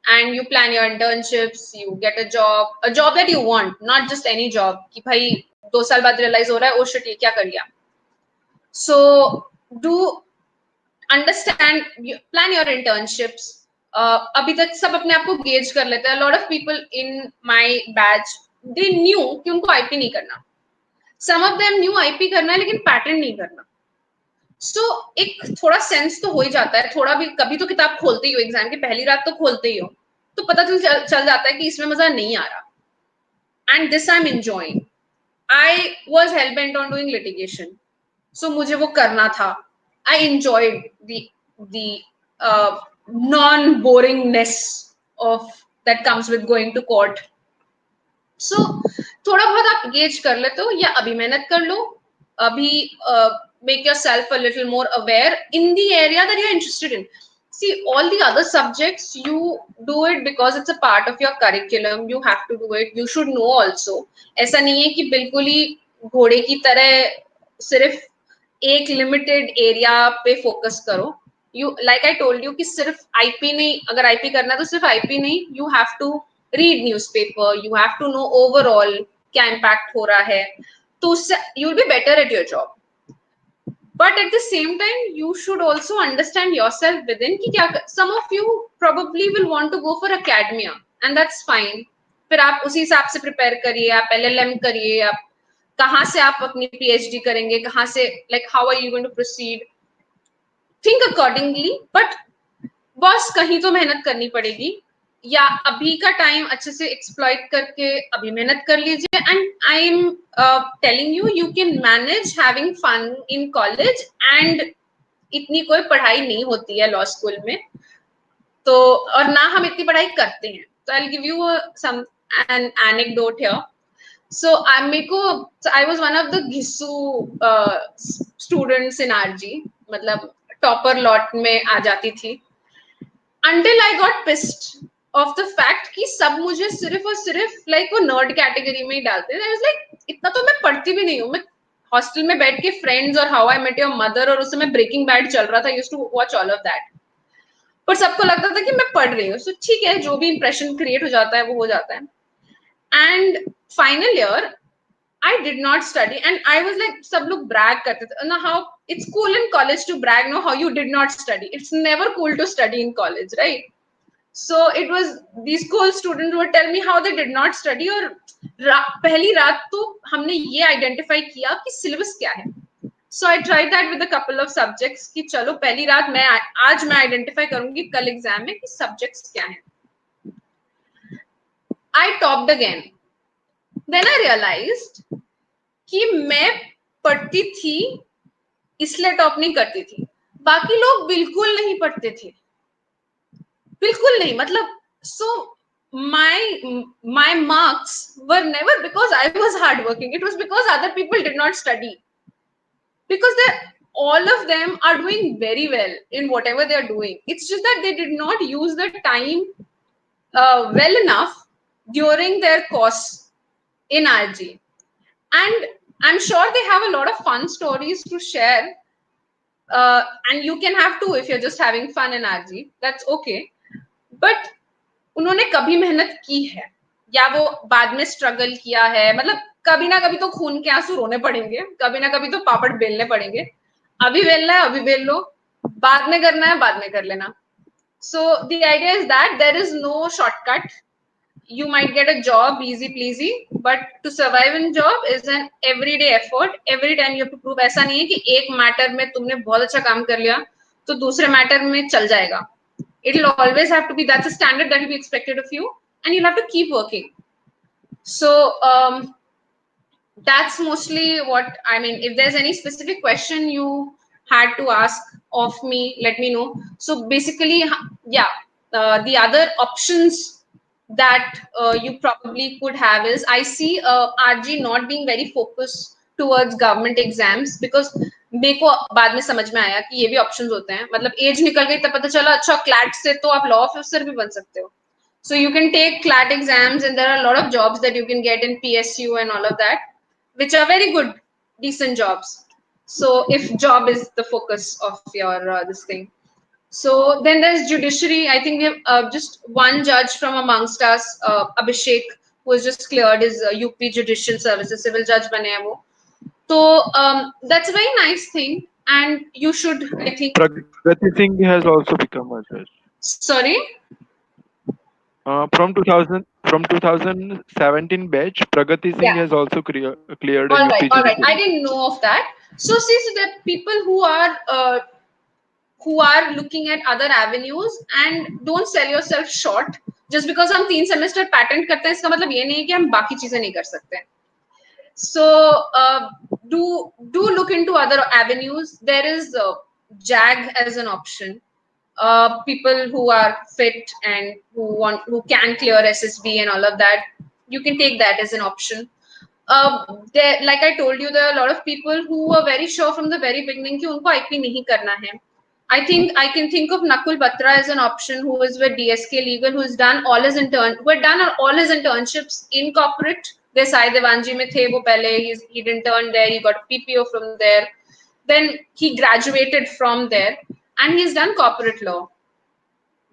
And you plan your internships, you get a job that you want, not just any job कि भाई 2 साल बाद realize हो रहा है, oh shit, ये क्या कर लिया. So do understand, plan your internships. अभी तक सब अपने आप को gauge कर लेते हैं. A lot of people in my batch, they knew कि उनको IP नहीं करना. Some of them knew IP करना है लेकिन patent नहीं करना. So एक थोड़ा सेंस तो हो ही जाता है. थोड़ा भी कभी तो किताब खोलते ही हो, एग्जाम की पहली रात तो खोलते ही हो, तो पता चल जाता है कि इसमें मजा नहीं आ रहा. And this I'm enjoying. I was hell bent on doing litigation, so मुझे वो करना था. I enjoyed the non-boringness of that comes with going to court. So थोड़ा बहुत आप गेज कर लेते हो, या अभी मेहनत कर लो, अभी make yourself a little more aware in the area that you're interested in. See, all the other subjects, you do it because it's a part of your curriculum. You have to do it. You should know also. ऐसा नहीं है कि बिल्कुल ही घोड़े की तरह सिर्फ एक limited area पे focus करो. You, like I told you, कि सिर्फ IP नहीं, अगर IP करना है तो सिर्फ IP नहीं. You have to read newspaper. You have to know overall क्या impact हो रहा है. तो उससे you'll be better at your job. But at the same time, you should also understand yourself within कि क्या. Some of you probably will want to go for academia, and that's fine. फिर आप उसी हिसाब से prepare करिए, आप LLM करिए, आप कहाँ से आप अपनी PhD करेंगे, कहाँ से, like how are you going to proceed? Think accordingly. But बस कहीं तो मेहनत करनी पड़ेगी, या अभी का टाइम अच्छे से एक्सप्लॉइट करके अभी मेहनत कर लीजिए. And I am telling you can manage having fun in college, and इतनी कोई पढ़ाई नहीं होती है लॉ स्कूल में, तो और ना हम इतनी पढ़ाई करते हैं. तो I will give you some an anecdote here. So I was one of the घिसू स्टूडेंट्स इन आरजी, मतलब टॉपर लॉट में आ जाती थी, until I got pissed of the fact कि सब मुझे सिर्फ और सिर्फ like वो nerd category में ही डालते हैं. I was like, इतना तो मैं पढ़ती भी नहीं हूँ. मैं हॉस्टल में बैठ के Friends और How I Met Your Mother और उस समय Breaking Bad चल रहा था, I used to watch all of that. पर सबको लगता था कि मैं पढ़ रही हूँ. So ठीक है, जो भी impression create हो जाता है वो हो जाता है. And final year, I did not study, and I was like, सब लोग brag करते थे. Now how it's cool in college to brag, no, how you did not study. It's never cool to study in college, right? So it was these cool students would tell me how they did not study. और पहली रात तो हमने ये identify किया कि syllabus क्या है. So I tried that with a couple of subjects कि चलो पहली रात आज मैं identify करूंगी कल एग्जाम में कि subjects क्या हैं. I topped again. Then I realized कि मैं पढ़ती थी इसलिए टॉप नहीं करती थी, बाकी लोग बिल्कुल नहीं पढ़ते थे, बिल्कुल नहीं. मतलब so my marks were never because I was hardworking. It was because other people did not study, because all of them are doing very well in whatever they are doing. It's just that they did not use the time well enough during their course in RG. And I'm sure they have a lot of fun stories to share. And you can have too if you're just having fun in RG. That's okay. But उन्होंने कभी मेहनत की है या वो बाद में struggle किया है, मतलब कभी ना कभी तो खून के आंसू रोने पड़ेंगे, कभी ना कभी तो पापड़ बेलने पड़ेंगे. अभी बेलना है अभी बेल लो, बाद में करना है बाद में कर लेना. So the idea is that there is no shortcut. you might get a job easy peasy, but to survive in job is an everyday effort. Every time you have to prove. ऐसा नहीं है कि एक matter में तुमने बहुत अच्छा काम कर लिया तो दूसरे मैटर में चल जाएगा. It will always have to be, that's a standard that will be expected of you, and you'll have to keep working. So that's mostly what I mean. If there's any specific question you had to ask of me, let me know. So basically, yeah, the other options that you probably could have is, I see RG not being very focused towards government exams, because मेरे को बाद में समझ में आया कि ये भी ऑप्शंस होते हैं. मतलब एज निकल गई तब पता चला अच्छा क्लैट से तो आप लॉ ऑफिसर भी बन सकते हो. So you can take CLAT exams, and there are a lot of jobs that you can get in PSU and all of that, which are very good, decent jobs. So if job is the focus of your this thing. So then there's judiciary. I think we have just one judge from amongst us, Abhishek, who has just cleared his UP Judicial Services, civil judge bane hai wo. So that's a very nice thing, and you should, I think. Pragati Singh has also become a judge. Sorry? From 2017 batch, Pragati Singh has also cleared a All UP right. I judiciary. didn't know of that. So see, so there are people who are looking at other avenues, and don't sell yourself short. Just because हम 3 semester patent करते हैं, इसका मतलब ये नहीं है कि हम बाकी चीजें नहीं कर सकते. So do look into other avenues. There is JAG as an option. People who are fit and who can clear SSB and all of that, you can take that as an option. Like I told you, there are a lot of people who were very sure from the very beginning कि उनको IP नहीं करना है. I think I can think of Nakul Batra as an option, who is with DSK Legal, who had done all his internships in corporate. Desai Devanji में थे वो पहले, he interned there, he got a PPO from there, then he graduated from there, and he's done corporate law.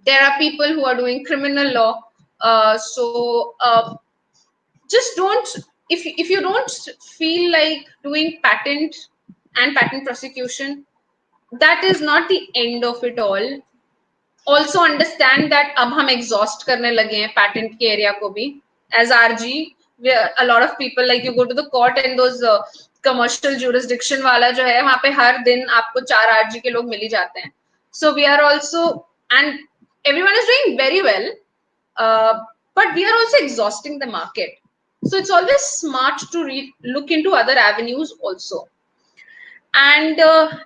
There are people who are doing criminal law. So just don't, if you don't feel like doing patent and patent prosecution, that is not the end of it all. Also understand that अब हम exhaust करने लगे हैं patent के area को भी. As RG, a lot of people, like you go to the court and those commercial jurisdiction वाला जो है वहाँ पे हर दिन आपको 4 RG के लोग मिल ही जाते हैं. So we are also, and everyone is doing very well, but we are also exhausting the market. So it's always smart to look into other avenues also. And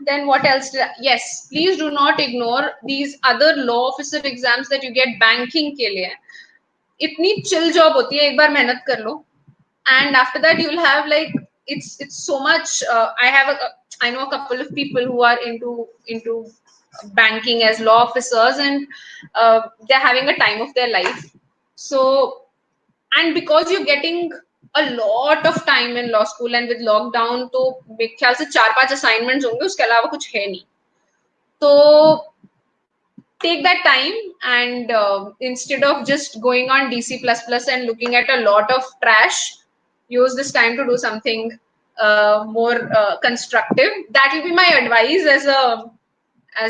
then what else? Yes, please do not ignore these other law officer exams that you get banking के लिए. इतनी chill job होती है, एक बार मेहनत कर लो, and after that you'll have like it's so much. I know a couple of people who are into banking as law officers, and they're having a time of their life. So, and because you're getting a lot of time in law school, and with lockdown, तो मेरे ख्याल से 4-5 assignments होंगे, उसके अलावा कुछ है नहीं. तो take that time, and instead of just going on DC++ and looking at a lot of trash, use this time to do something more constructive. That will be my advice as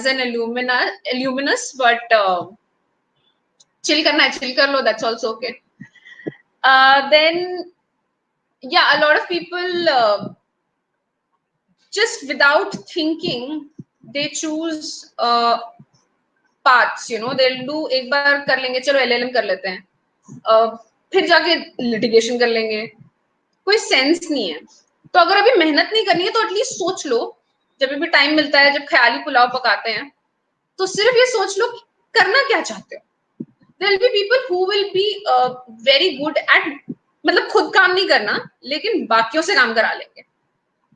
an alumnus, but chill karna hai, chill kar lo, that's also okay. Then yeah, a lot of people just without thinking, they choose paths, they'll do एक बार कर लेंगे, चलो LLM कर लेते हैं, फिर जाके litigation कर लेंगे, कोई सेंस नहीं है. तो अगर अभी मेहनत नहीं करनी है तो एटलीस्ट सोच लो, जब भी टाइम मिलता है, जब ख्याली पुलाव पकाते हैं, तो सिर्फ ये सोच लो कि करना क्या चाहते हो. There will be people who will be very good at, मतलब खुद काम नहीं करना लेकिन बाकियों से काम करा लेंगे.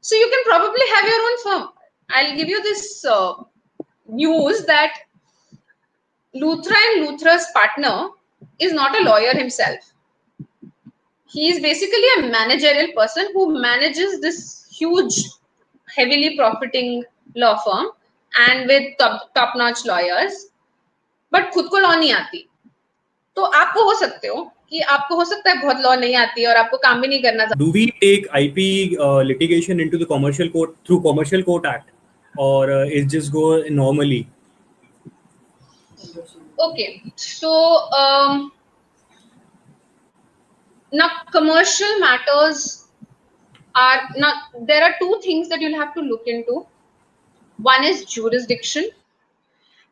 So you can probably have your own firm. I'll give you this news that Luthra and Luthra's partner is not a lawyer himself. He is basically a managerial person who manages this huge, heavily profiting law firm, and with top-notch lawyers. But खुद को law नहीं आती. तो आपको हो सकते हो कि आपको हो सकता है बहुत लॉ नहीं आती और आपको काम भी नहीं करना. Do we take IP litigation into the commercial court through Commercial Court Act, or it just go normally? Okay, so Now, commercial matters are now, there are two things that you'll have to look into. One is jurisdiction,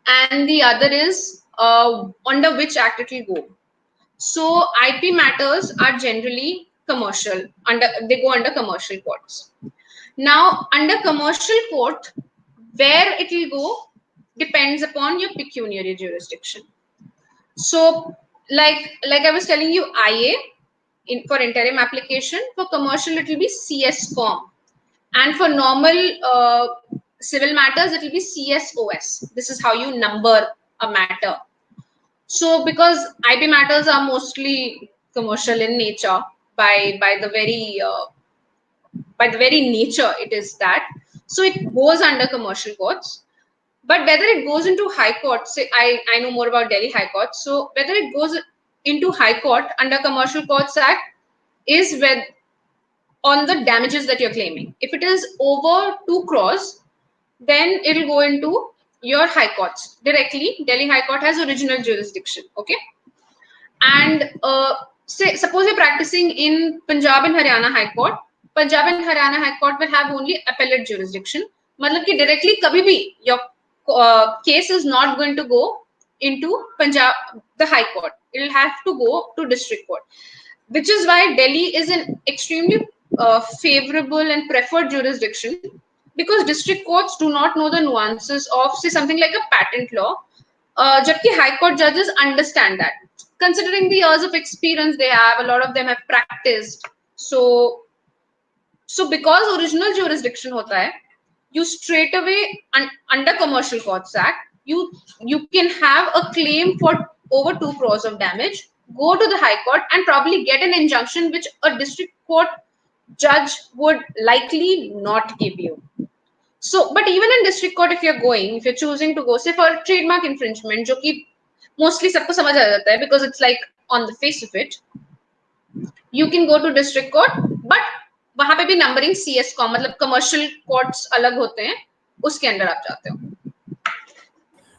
and the other is under which act it will go. So IP matters are generally commercial, they go under commercial courts. Now, under commercial court, where it will go depends upon your pecuniary jurisdiction. So, like I was telling you, IA for interim application. For commercial, it will be CSCOM, and for normal civil matters, it will be CSOS. This is how you number a matter. So, because IP matters are mostly commercial in nature, by the very nature, it is that. So it goes under commercial courts. But whether it goes into high court, say I know more about Delhi High Court. So whether it goes into high court under Commercial Courts Act is with on the damages that you're claiming. If it is over 2 crores, then it'll go into your high courts directly. Delhi High Court has original jurisdiction. Okay. And suppose you're practicing in Punjab and Haryana High Court. Punjab and Haryana High Court will have only appellate jurisdiction. Matlab ki directly kabhi bhi your case is not going to go into Punjab, the High Court. It will have to go to District Court, which is why Delhi is an extremely favorable and preferred jurisdiction, because district courts do not know the nuances of, say, something like a patent law. Jabki High Court judges understand that. Considering the years of experience they have, a lot of them have practiced. So because original jurisdiction hota hai, you straight away under Commercial Courts Act, you can have a claim for over 2 crores of damage, go to the High Court and probably get an injunction which a district court judge would likely not give you. So, but even in district court, if you're choosing to go, say for trademark infringement, jo ki mostly sabko samajh aa jata hai because it's like on the face of it, you can go to district court, but वहां पे भी numbering CSCOM, मतलब commercial courts अलग होते हैं, उसके अंदर आप जाते हो.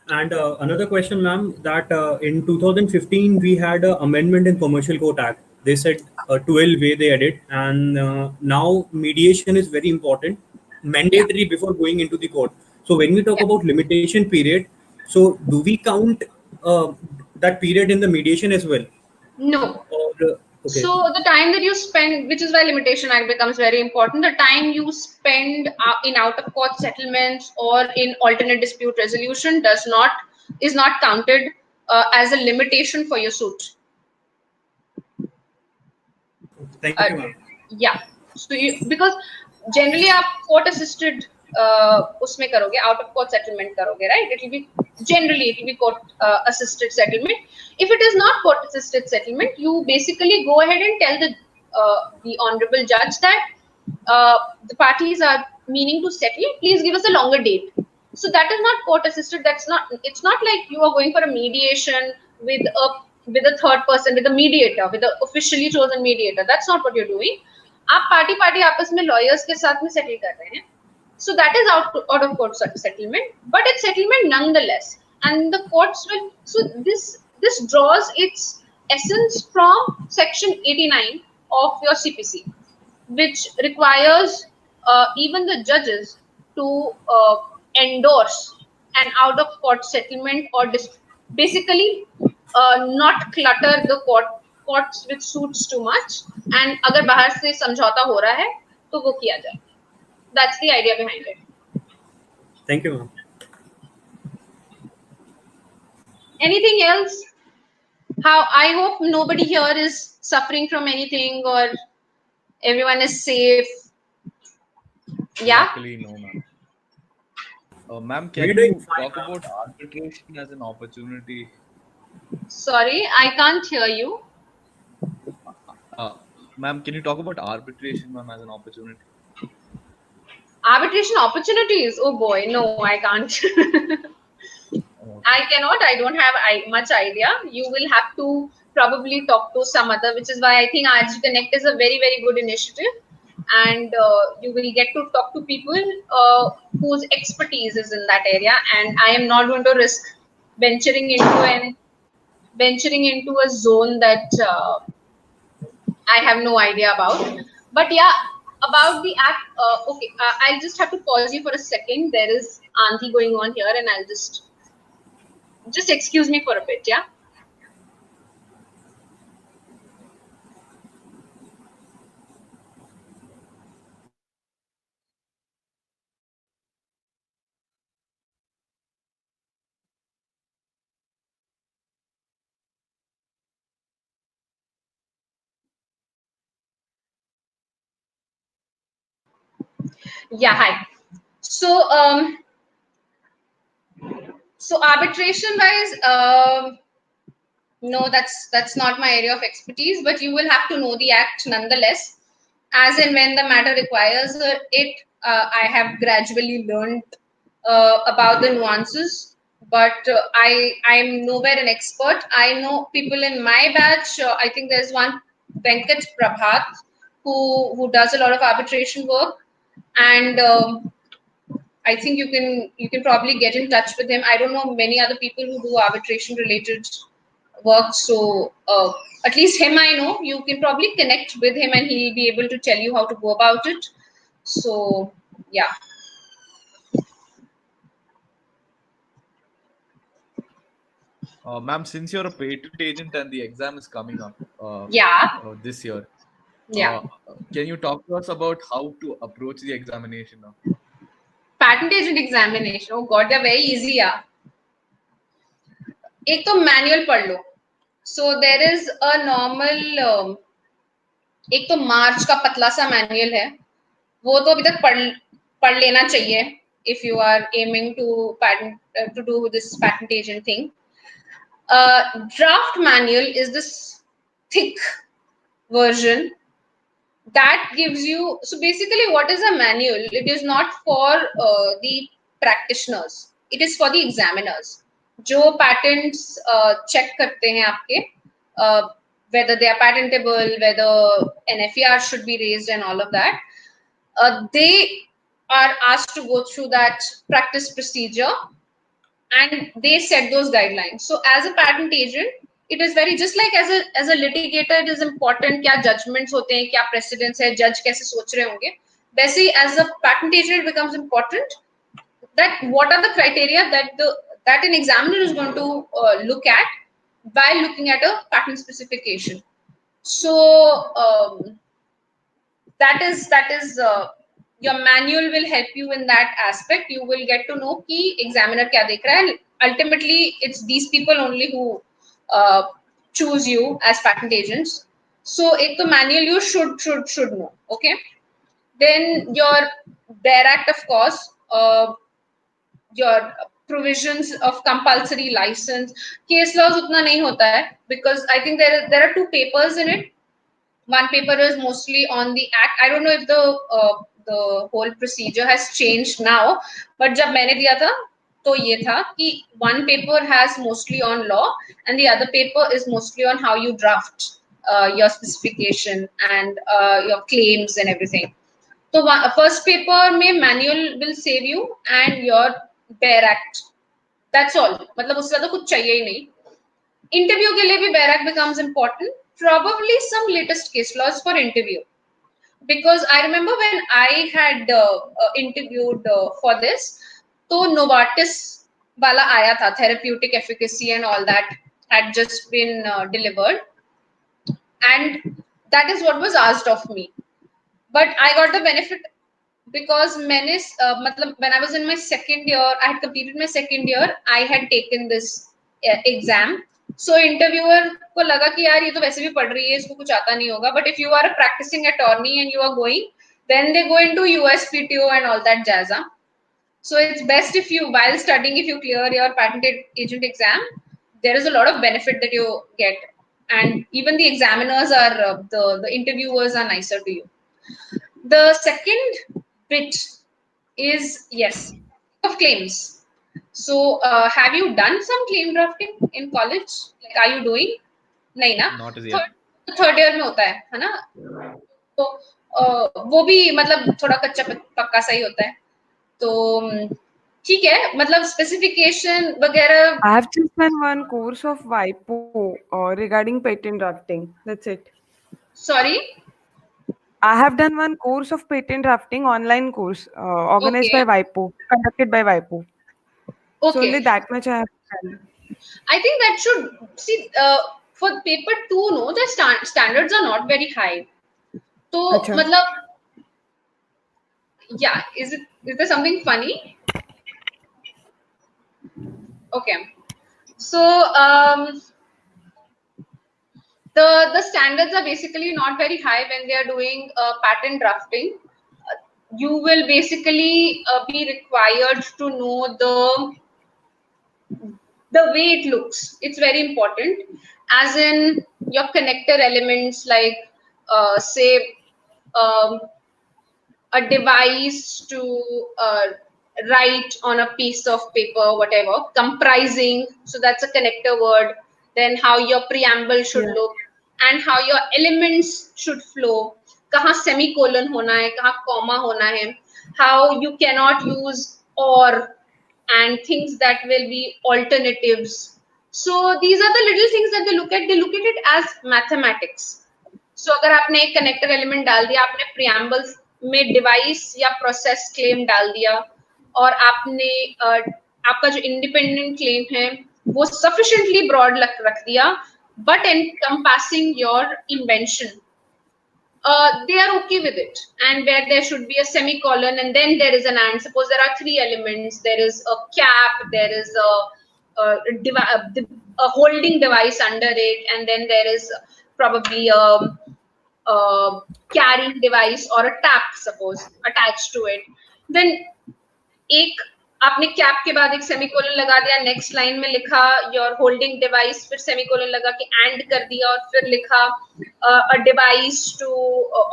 And another question, ma'am, that in 2015 we had an amendment in Commercial Court Act. They said 12-way they added, and now mediation is very important, mandatory before going into the court. So when we talk about limitation period, so do we count that period in the mediation as well? No. Or, okay. So the time that you spend, which is why Limitation Act becomes very important, the time you spend in out-of-court settlements or in alternate dispute resolution is not counted as a limitation for your suit. Thank you, ma'am. Yeah. So because generally आप court assisted उसमें करोगे, out of court settlement करोगे, right? It will be court assisted settlement. If it is not court assisted settlement, you basically go ahead and tell the honorable judge that the parties are meaning to settle. Please give us a longer date. So that is not court assisted. It's not like you are going for a mediation with a third person, with a mediator, with an officially chosen mediator. That's not what you're doing. आप party आपस में lawyers के साथ में settle कर रहे हैं. So that is out of court settlement, but it's settlement nonetheless. And the courts will, so this draws its essence from section 89 of your CPC, which requires even the judges to endorse an out of court settlement or basically not clutter the courts with suits too much. And अगर बाहर से समझौता हो रहा है तो वो किया जाए. That's the idea behind it. Thank you, ma'am. Anything else? I hope nobody here is suffering from anything or everyone is safe. Yeah? Luckily, no, ma'am. Ma'am, can you talk about arbitration as an opportunity? Sorry, I can't hear you. Ma'am, can you talk about arbitration, ma'am, as an opportunity? Arbitration opportunities? Oh boy, no, I can't. I cannot. I don't have much idea. You will have to probably talk to some other, which is why I think RG Connect is a very, very good initiative. And you will get to talk to people whose expertise is in that area. And I am not going to risk venturing into a zone that I have no idea about. But yeah, about the act. Okay, I'll just have to pause you for a second. There is Auntie going on here, and I'll just excuse me for a bit. Yeah. Yeah. Hi. So so arbitration wise, no, that's not my area of expertise, but you will have to know the act nonetheless. As and when the matter requires it, I have gradually learned about the nuances, but I'm nowhere an expert. I know people in my batch. I think there's one Venkat Prabhat who does a lot of arbitration work, and I think you can probably get in touch with him. I don't know many other people who do arbitration related work, so at least him I know. You can probably connect with him, and he'll be able to tell you how to go about it. So yeah, Ma'am, since you're a patent agent and the exam is coming up yeah, this year, yeah. can you talk to us about how to approach the examination now? Patent agent examination. Oh God, they're very easy. Yeah. एक तो manual पढ़ लो. So there is a normal. एक तो मार्च का पतला सा manual है, वो तो अभी तक पढ़ लेना चाहिए if you are aiming to do this patent agent thing. Draft manual is this thick version that gives you. So basically, what is a manual? It is not for the practitioners. It is for the examiners. जो patents check करते हैं आपके, whether they are patentable, whether an FER should be raised, and all of that. They are asked to go through that practice procedure, and they set those guidelines. So as a patent agent, it is very just like as a litigator, it is important क्या judgments होते हैं, क्या precedents है, judge कैसे सोच रहे होंगे. वैसे ही as a patent agent, it becomes important that what are the criteria that an examiner is going to look at by looking at a patent specification. So that is your manual will help you in that aspect. You will get to know कि examiner क्या देख रहा है. Ultimately, it's these people only who choose you as patent agents. So एक तो manual you should know. Okay. Then your Dare Act, of course, your provisions of compulsory license. Case laws उतना नहीं होता है because I think there are two papers in it. One paper is mostly on the act. I don't know if the whole procedure has changed now, but जब मैंने दिया था तो ये था कि one paper has mostly on law and the other paper is mostly on how you draft your specification and your claims and everything. So first paper में manual will save you and your Bare Act. That's all. मतलब उससे ज़्यादा कुछ चाहिए ही नहीं. Interview के लिए भी Bare Act becomes important. Probably some latest case laws for interview, because I remember when I had interviewed for this, तो Novartis वाला आया था, therapeutic efficacy and all that had just been delivered, and that is what was asked of me. But I got the benefit because मैंने मतलब when I was in my second year, I had completed my second year, I had taken this exam. So interviewer को लगा कि यार ये तो वैसे भी पढ़ रही है, इसको कुछ आता नहीं होगा. But if you are a practicing attorney and you are going, then they go into USPTO and all that jazz. So it's best if you, while studying, if you clear your patent agent exam, there is a lot of benefit that you get, and even the examiners are the interviewers are nicer to you. The second bit is yes of claims. So have you done some claim drafting in college? Like, are you doing? नहीं ना? Not as yet. Third year में होता है ना? तो वो भी मतलब थोड़ा कच्चा पक्का सा ही होता है. तो ठीक है, मतलब specification वगैरह. I have just done one course of WIPO regarding patent drafting. That's it. Sorry. I have done one course of patent drafting, online course, organized Okay. by WIPO, conducted by WIPO. So only Okay. that much I have done. I think that should see for paper 2, no, the standards are not very high. So, Acha. matlab, yeah, is there something funny? Okay. So, the standards are basically not very high when they are doing patent drafting. You will basically be required to know the way it looks. It's very important, as in your connector elements, like say um, a device to write on a piece of paper, whatever, comprising. So that's a connector word. Then how your preamble should Yeah. look and how your elements should flow. कहाँ semicolon होना है, कहाँ comma होना है. How you cannot use or and things that will be alternatives. So these are the little things that they look at. They look at it as mathematics. सो अगर आपने एक connector element डाल दिया, आपने प्रियम्बल्स में डिवाइस या प्रोसेस क्लेम डाल दिया, और आपने आपका जो इंडिपेंडेंट क्लेम है वो सफिशिएंटली ब्रॉड रख दिया, but encompassing your invention, they are okay with it, and where there should be a semicolon and then there is an and. Suppose there are 3 elements, there is a cap, there is a holding device under it, and then there is probably a carrying device or a tap, suppose, attached to it. Then एक आपने cap के बाद एक semicolon लगा दिया, next line में लिखा your holding device, फिर सेमीकोलन लगा के एंड कर दिया, और फिर लिखा अ डिवाइस टू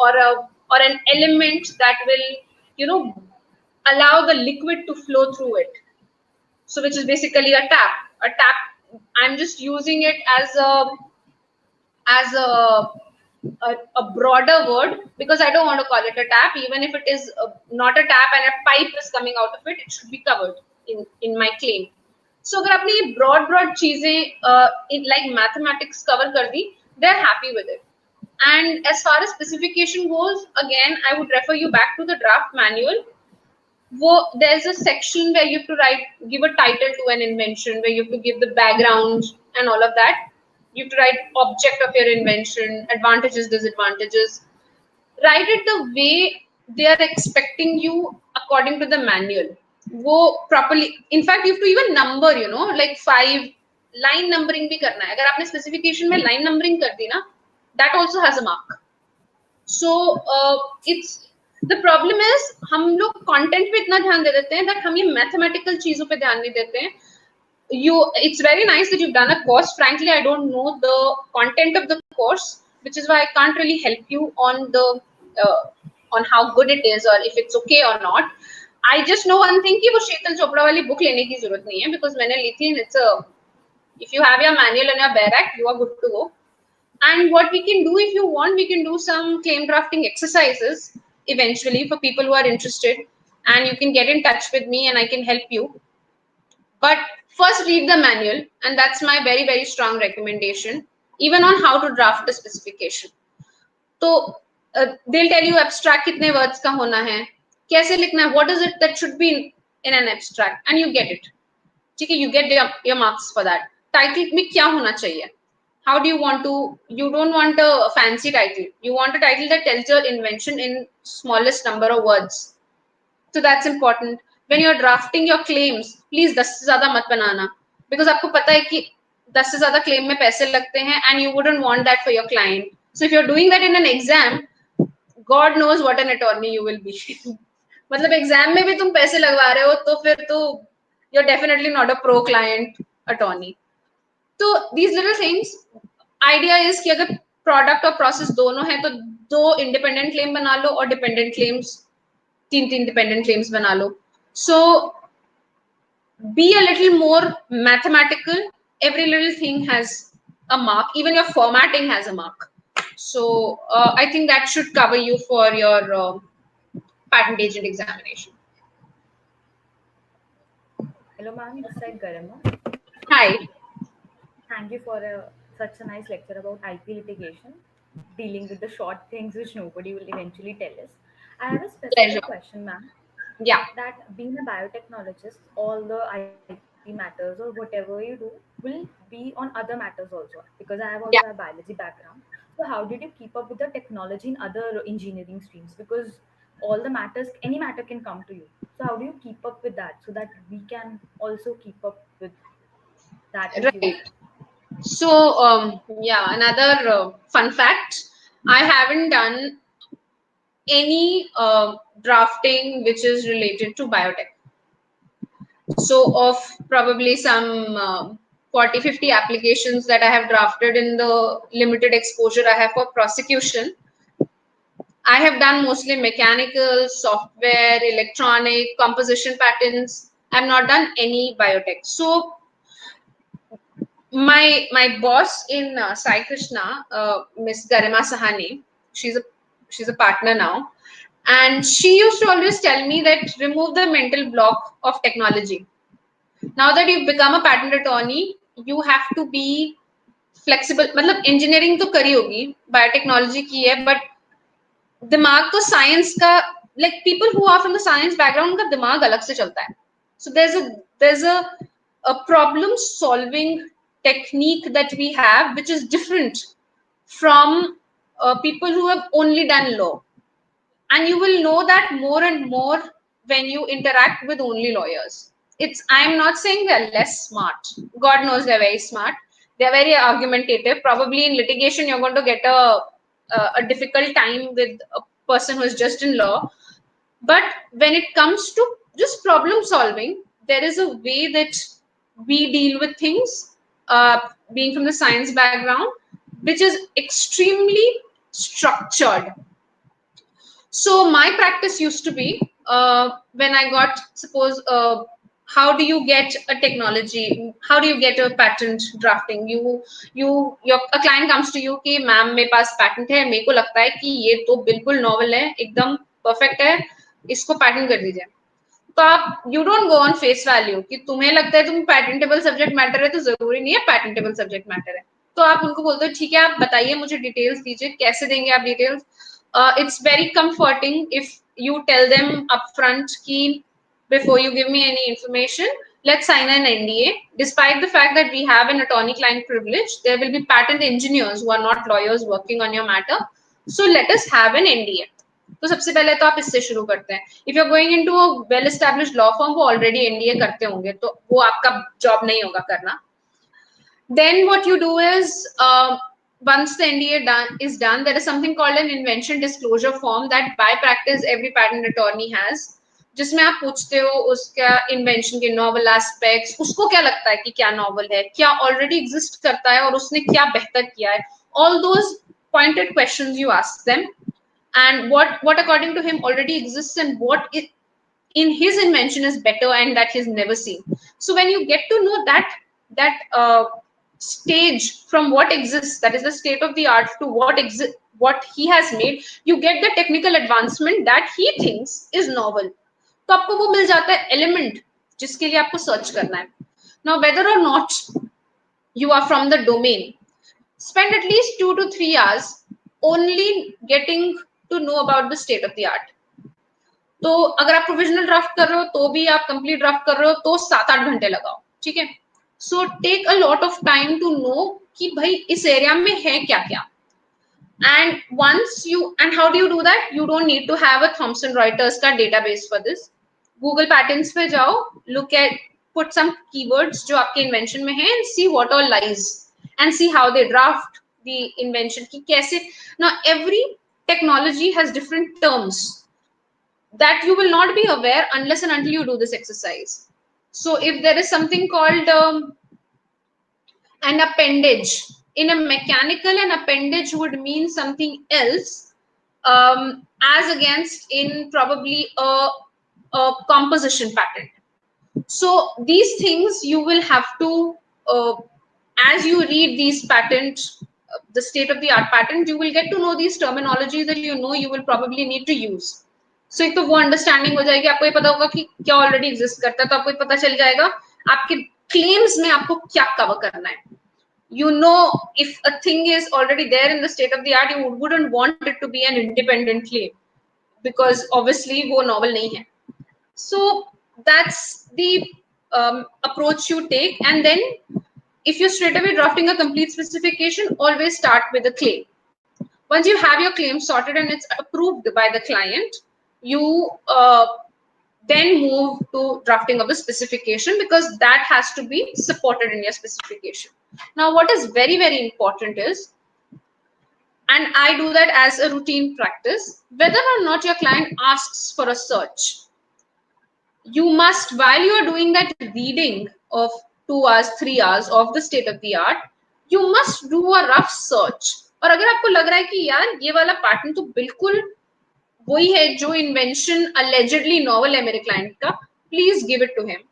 और an element that will allow the liquid to flow through it, so which is basically a tap. I'm just using it as a broader word, because I don't want to call it a tap. Even if it is not a tap and a pipe is coming out of it, it should be covered in my claim. So अगर आपने ये broad चीजें like mathematics cover कर दी, they're happy with it. And as far as specification goes, again, I would refer you back to the draft manual. There's a section where you have to give a title to an invention, where you have to give the background and all of that. You have to write object of your invention, advantages, disadvantages. Write it the way they are expecting you according to the manual. वो properly. In fact, you have to even number, like 5 line numbering भी करना है. अगर आपने specification में line numbering कर दी ना, that also has a mark. So the problem is हम लोग content पे इतना ध्यान दे देते हैं that हम ये mathematical चीजों पे ध्यान नहीं देते हैं. It's very nice that you've done a course. Frankly, I don't know the content of the course, which is why I can't really help you on on how good it is or if it's okay or not. I just know one thing कि वो शीतल चोपड़ा वाली book लेने की जरूरत नहीं है, because मैंने ली थी, and if you have your manual and your BERAC, you are good to go. And what we can do, if you want, we can do some claim drafting exercises eventually for people who are interested, and you can get in touch with me and I can help you. But first read the manual, and that's my very, very strong recommendation, even on how to draft a specification. So they'll tell you abstract kitne words ka hona hai, kaise likhna hai, what is it that should be in an abstract, and you get it. Okay, you get your marks for that. Title mein kya hona chahiye? How do you want to? You don't want a fancy title. You want a title that tells your invention in smallest number of words. So that's important. When you're drafting your claims, please 10 से ज़्यादा मत बनाना, because आपको पता है कि 10 से ज़्यादा claim में पैसे लगते हैं, and you wouldn't want that for your client. So if you're doing that in an exam, God knows what an attorney you will be. मतलब exam में भी तुम पैसे लगवा रहे हो, तो फिर तो you're definitely not a pro client attorney. So these little things, idea is कि अगर product और process दोनों है, तो 2 independent claim बना लो और dependent claims 3 dependent claims बना लो. So be a little more mathematical. Every little thing has a mark. Even your formatting has a mark. So I think that should cover you for your patent agent examination. Hello, ma'am. This side Garima. Hi. Thank you for such a nice lecture about IP litigation. dealing with the short things which nobody will eventually tell us. I have a Pleasure. specific question, ma'am. Yeah. That being a biotechnologist, all the IT matters or whatever you do will be on other matters also. Because I have also Yeah. a biology background. So how did you keep up with the technology in other engineering streams? Because all the matters, any matter can come to you. So how do you keep up with that so that we can also keep up with that in Right. future? So, yeah, another fun fact. I haven't done any drafting which is related to biotech. So, of probably some 40, 50 applications that I have drafted in the limited exposure I have for prosecution, I have done mostly mechanical, software, electronic, composition patterns. I have not done any biotech. So, my boss in Sai Krishna, Miss Garima Sahani, she's a she's a partner now, and she used to always tell me that remove the mental block of technology. Now that you've become a patent attorney, you have to be flexible. मतलब engineering तो करी होगी, biotechnology की है, but दिमाग तो science का, like people who are from the science background उनका दिमाग अलग से चलता है. So there's a problem solving technique that we have which is different from people who have only done law, and you will know that more and more when you interact with only lawyers. I'm not saying they're less smart. God knows they're very smart. They're very argumentative. Probably in litigation you're going to get a difficult time with a person who is just in law, but when it comes to just problem solving, there is a way that we deal with things, being from the science background, which is extremely structured. So my practice used to be when I got, suppose, how do you get a technology? How do you get a patent drafting? A client comes to you कि ma'am मेरे पास patent है, मेरे को लगता है कि ये तो बिल्कुल novel है, एकदम perfect है, इसको patent कर दीजिए. तो आप you don't go on face value कि तुम्हें लगता है तुम patentable subject matter है तो जरूरी नहीं है patentable subject matter है. तो आप उनको बोलते हो ठीक है आप बताइए मुझे details दीजिए, कैसे देंगे आप details? It's very comforting if you tell them upfront कि before you give me any information, let's sign an NDA. Despite the fact that we have an attorney-client privilege, there will be patent engineers who are not lawyers working on your matter. So let us have an NDA. तो सबसे पहले तो आप इससे शुरू करते हैं. If you're going into a well-established law firm, वो already NDA करते होंगे, तो वो आपका job नहीं होगा करना. Then what you do is, once the NDA is done, there is something called an invention disclosure form that by practice every patent attorney has, जिसमें आप पूछते हो उसका इन्वेंशन के नॉवल एस्पेक्ट्स, उसको क्या लगता है कि क्या नॉवल है, क्या ऑलरेडी एग्जिस्ट करता है और उसने क्या बेहतर किया है. All those pointed questions you ask them, and what according to him already exists and what in his invention is better and that he's never seen. So when you get to know that stage from what exists, that is the state of the art, to what he has made, you get the technical advancement that he thinks is novel. तो आपको वो मिल जाता है element जिसके लिए आपको search करना है. Now whether or not you are from the domain, spend at least 2 to 3 hours only getting to know about the state of the art. तो अगर आप प्रोविजनल ड्राफ्ट कर रहे हो तो भी आप कंप्लीट ड्राफ्ट कर रहे हो तो 7-8 घंटे लगाओ, ठीक है. So take a lot of time to know कि भाई इस एरिया में है क्या क्या. And how do you do that? You don't need to have a Thomson Reuters का database for this. Google Patents पे जाओ, put some keywords जो आपके invention में है, and see what all lies, and see how they draft the invention कि कैसे. Now every technology has different terms that you will not be aware unless and until you do this exercise. So if there is something called an appendage, in a mechanical, an appendage would mean something else, as against in probably a composition patent. So these things you will have to, as you read these patent, the state of the art patent, you will get to know these terminologies that you will probably need to use. So एक तो वो understanding हो जाएगी, आपको ये पता होगा कि क्या ऑलरेडी एग्जिस्ट करता है, तो आपको पता चल जाएगा आपके क्लेम्स में आपको क्या कवर करना है. you know, if a thing is already there in the state of the art, you wouldn't want it to be an independent claim because obviously वो novel नहीं है. So that's the approach you take, and then if you're straight away drafting a complete specification, always start with a claim. Once you have your claim sorted and it's approved by the client, you then move to drafting of the specification, because that has to be supported in your specification. Now, what is very, very important is, and I do that as a routine practice, whether or not your client asks for a search, you must, while you are doing that reading of 2 hours, 3 hours of the state of the art, you must do a rough search. और अगर आपको लग रहा है कि यार ये वाला पैटर्न तो बिल्कुल वही है जो इन्वेंशन allegedly novel है मेरे क्लाइंट का, please give it to him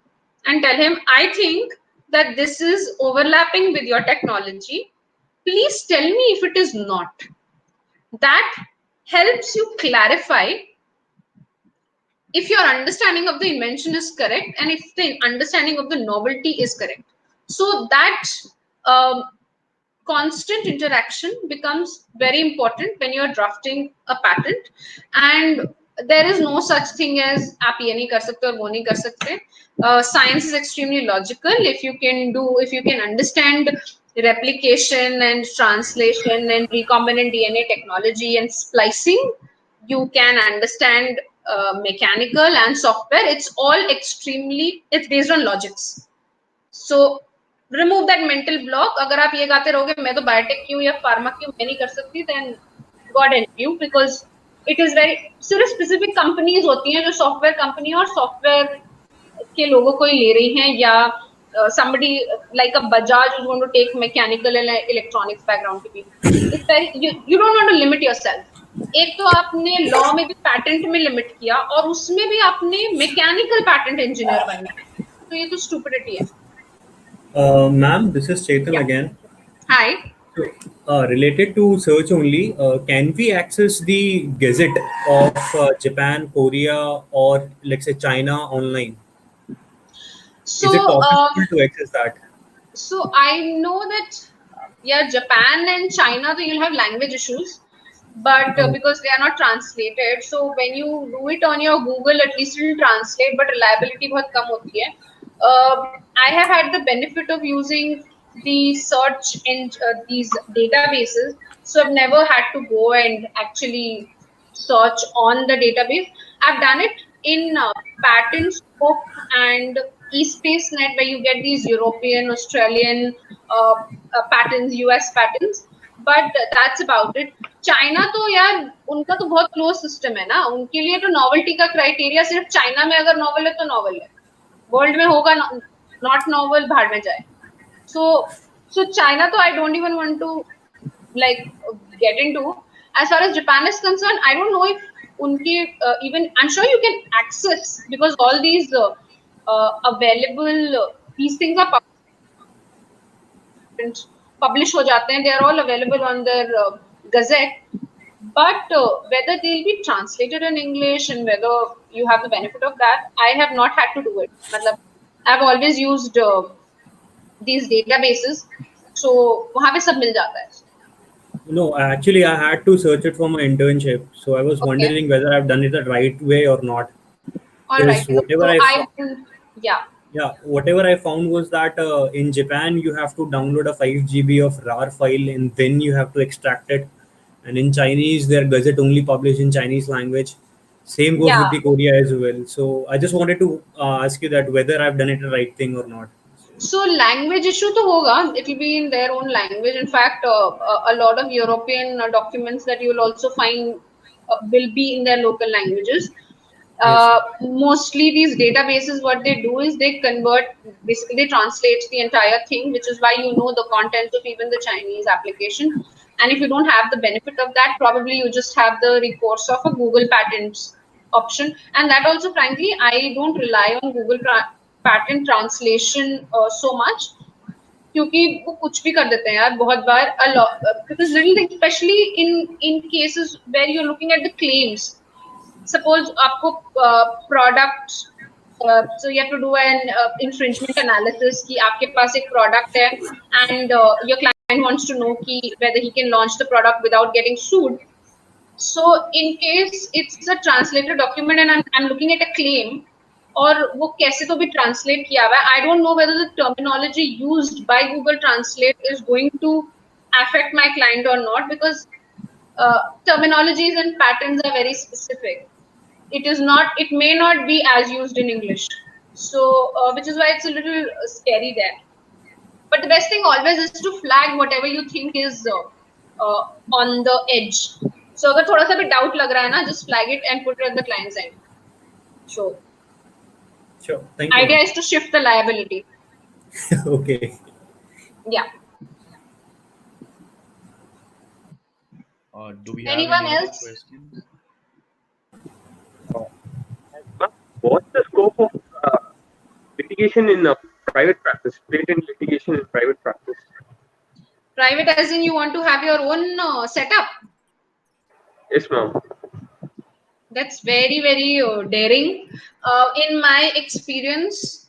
and tell him, I think that this is overlapping with your technology. Please tell me if it is not. That helps you clarify if your understanding of the invention is correct and if the understanding of the novelty is correct. So that constant interaction becomes very important when you're drafting a patent, and there is no such thing as आप ये नहीं कर सकते और वो नहीं कर सकते. Science is extremely logical. If you can understand replication and translation and recombinant DNA technology and splicing, you can understand mechanical and software. It's based on logics. So remove that mental block. अगर आप ये गाते रहोगे मैं तो biotech क्यों या pharma क्यों मैं नहीं कर सकती, then God help you, because it is very सिर्फ specific companies होती हैं जो सॉफ्टवेयर कंपनी और सॉफ्टवेयर के लोगों को ही ले रही हैं, या somebody like a Bajaj who's going to take mechanical and electronics background to be. It's very, you don't want to limit yourself. एक तो आपने लॉ में भी पैटेंट में लिमिट किया और उसमें भी आपने मैकेनिकल पैटेंट इंजीनियर बनना है, तो ये तो स्टूपिडिटी है. Ma'am, this is Chetan again. Hi. Related to search only, can we access the gazette of Japan, Korea, or let's say China online? So, is it possible to access that? So I know that Japan and China, so you'll have language issues, but because they are not translated, so when you do it on your Google, at least it will translate, but reliability बहुत कम होती है. I have had the benefit of using the search in these databases, so I've never had to go and actually search on the database. I've done it in Patent Scope and eSpaceNet, where you get these European, Australian patents, US patents, but that's about it. China तो यार उनका तो बहुत close system है ना, उनके लिए तो नॉवेल्टी का क्राइटेरिया सिर्फ चाइना में अगर नॉवल है तो नॉवल है, वर्ल्ड में होगा नॉट नॉवल भाड़ में जाए. So China तो I don't even want to like get into. As far as Japan is concerned, I don't know if उनके even, I'm sure you can access, because all these available, these things are published हो जाते हैं, they are all available on their gazette, but whether they'll be translated in English and whether you have the benefit of that, I have not had to do it. मतलब I've always used these databases, so वहाँ पे सब मिल जाता है. No, actually I had to search it for my internship, so I was wondering whether I've done it the right way or not. All right. Whatever So whatever I found was that in Japan you have to download a 5 GB of RAR file and then you have to extract it, and in Chinese their gazette only published in Chinese language. Same goes with the Korea as well. So I just wanted to ask you that whether I've done it the right thing or not. So language issue to hoga, it will be in their own language. In fact, a lot of European documents that you will also find will be in their local languages. Mostly these databases, what they do is they basically they translate the entire thing, which is why you know the content of even the Chinese application. And if you don't have the benefit of that, probably you just have the recourse of a Google Patents option. And that also, frankly, I don't rely on Google Patent translation so much, क्योंकि वो कुछ भी कर देते हैं यार बहुत बार, a lot, because little things, especially in cases where you're looking at the claims. Suppose आपको product So you have to do an infringement analysis कि आपके पास एक product है and your client wants to know कि whether he can launch the product without getting sued. So in case it's a translated document and I'm looking at a claim, और वो कैसे तो भी translate किया हुआ है, I don't know whether the terminology used by Google Translate is going to affect my client or not, because terminologies and patterns are very specific. It may not be as used in English. So which is why it's a little scary there. But the best thing always is to flag whatever you think is on the edge. So अगर थोड़ा सा भी doubt लग रहा है ना, just flag it and put it at the client's end. Sure. Thank you. Idea is to shift the liability. Okay. Yeah. Do we Anyone have any other else? questions? What's the scope of litigation in private practice, patent litigation in private practice? Private as in you want to have your own setup. Yes, ma'am. That's very, very daring. In my experience,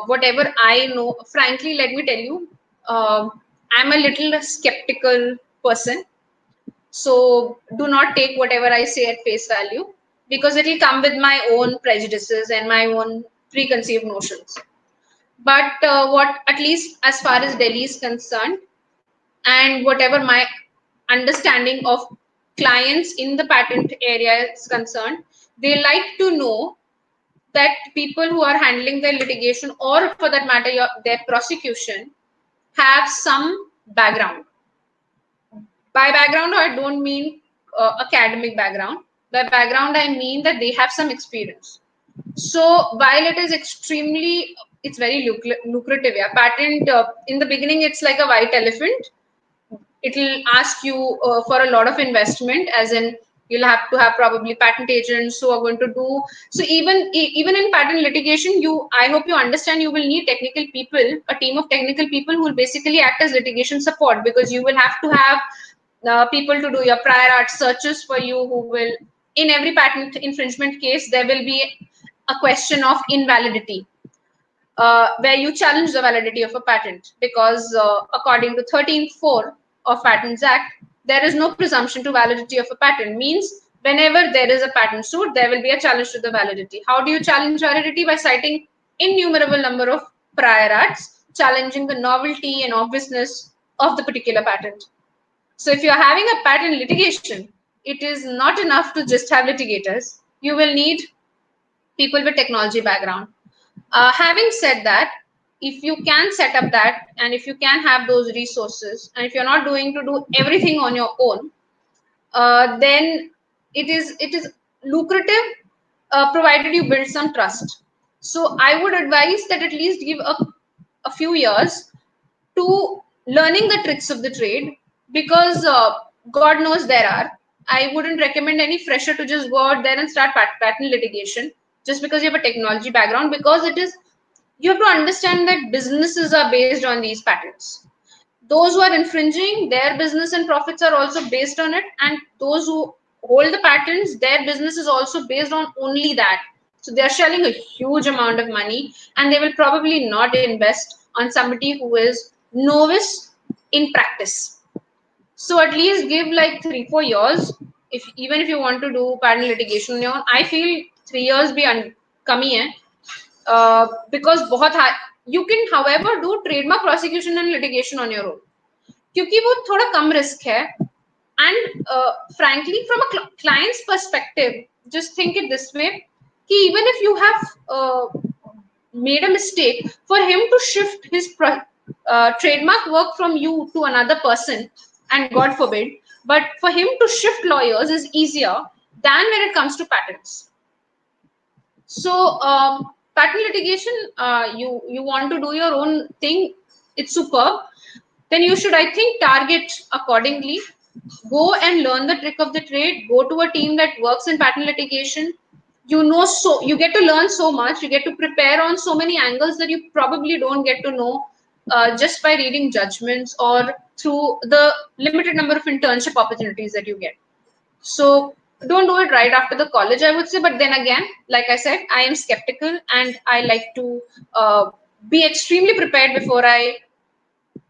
whatever I know, frankly, let me tell you, I'm a little skeptical person. So do not take whatever I say at face value, because it will come with my own prejudices and my own preconceived notions. But what, at least as far as Delhi is concerned, and whatever my understanding of clients in the patent area is concerned, they like to know that people who are handling their litigation, or for that matter their prosecution, have some background. By background I don't mean academic background. By background I mean that they have some experience. So while it is extremely, it's very lucrative, yeah, patent in the beginning it's like a white elephant. It will ask you for a lot of investment, as in you'll have to have probably patent agents who are going to do. So even in patent litigation, I hope you understand, you will need technical people, a team of technical people who will basically act as litigation support, because you will have to have people to do your prior art searches for you, who will, in every patent infringement case, there will be a question of invalidity, where you challenge the validity of a patent, because according to 13(4) of Patents Act, there is no presumption to validity of a patent. Means whenever there is a patent suit, there will be a challenge to the validity. How do you challenge validity? By citing innumerable number of prior arts, challenging the novelty and obviousness of the particular patent. So if you are having a patent litigation, it is not enough to just have litigators. You will need people with technology background. Having said that, if you can set up that, and if you can have those resources, and if you're not doing to do everything on your own, then it is lucrative, provided you build some trust. So I would advise that at least give a few years to learning the tricks of the trade, because God knows there are. I wouldn't recommend any fresher to just go out there and start patent litigation just because you have a technology background, because you have to understand that businesses are based on these patents. Those who are infringing, their business and profits are also based on it, and those who hold the patents, their business is also based on only that. So they are shelling a huge amount of money, and they will probably not invest on somebody who is novice in practice. So at least give like 3-4 years. Even if you want to do patent litigation on your own, I feel 3 years be kami hai. Because बहुत you can, however, do trademark prosecution and litigation on your own, क्योंकि वो थोड़ा कम risk है. And frankly, from a client's perspective, just think it this way, कि even if you have made a mistake, for him to shift his trademark work from you to another person, and God forbid, but for him to shift lawyers is easier than when it comes to patents. So patent litigation, you want to do your own thing, it's superb. Then you should, I think, target accordingly. Go and learn the trick of the trade. Go to a team that works in patent litigation. You get to learn so much. You get to prepare on so many angles that you probably don't get to know just by reading judgments or through the limited number of internship opportunities that you get. So don't do it right after the college, I would say. But then again, like I said, I am skeptical and I like to be extremely prepared before I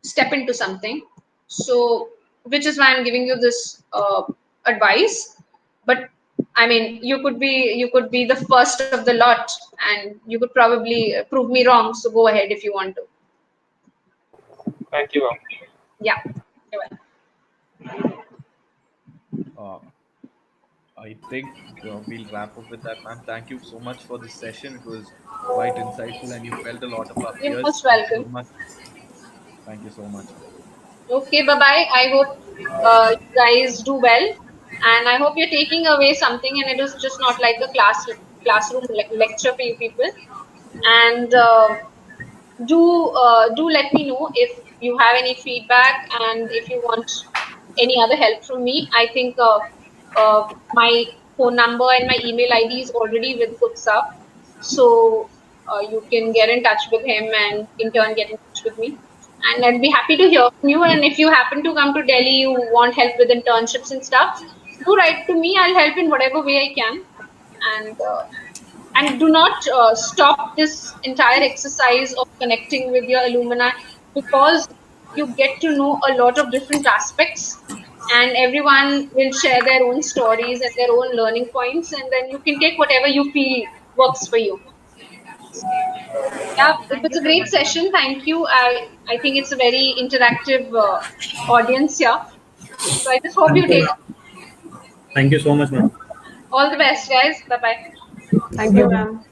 step into something. So, which is why I'm giving you this advice. But I mean, you could be the first of the lot, and you could probably prove me wrong. So go ahead if you want to. Thank you, ma'am. Yeah. You're welcome. I think we'll wrap up with that, ma'am. Thank you so much for this session. It was quite insightful, and you felt a lot of our You're fears. most Thank you so welcome. much. Thank you so much. Okay, bye bye. I hope you guys do well, and I hope you're taking away something, and it is just not like a classroom lecture for you people. And do let me know if you have any feedback and if you want any other help from me. I think my phone number and my email ID is already with Utsav, so you can get in touch with him and in turn get in touch with me. And I'd be happy to hear from you. And if you happen to come to Delhi, you want help with internships and stuff, do write to me. I'll help in whatever way I can. And do not stop this entire exercise of connecting with your alumni, because you get to know a lot of different aspects, and everyone will share their own stories and their own learning points, and then you can take whatever you feel works for you. Yeah, it Thank was you a so great much, ma'am. session. Thank you. I think it's a very interactive audience here. So I just hope you Thank you, take ma'am. Thank you so much, ma'am. all the best, guys. Bye bye. Thank you, ma'am.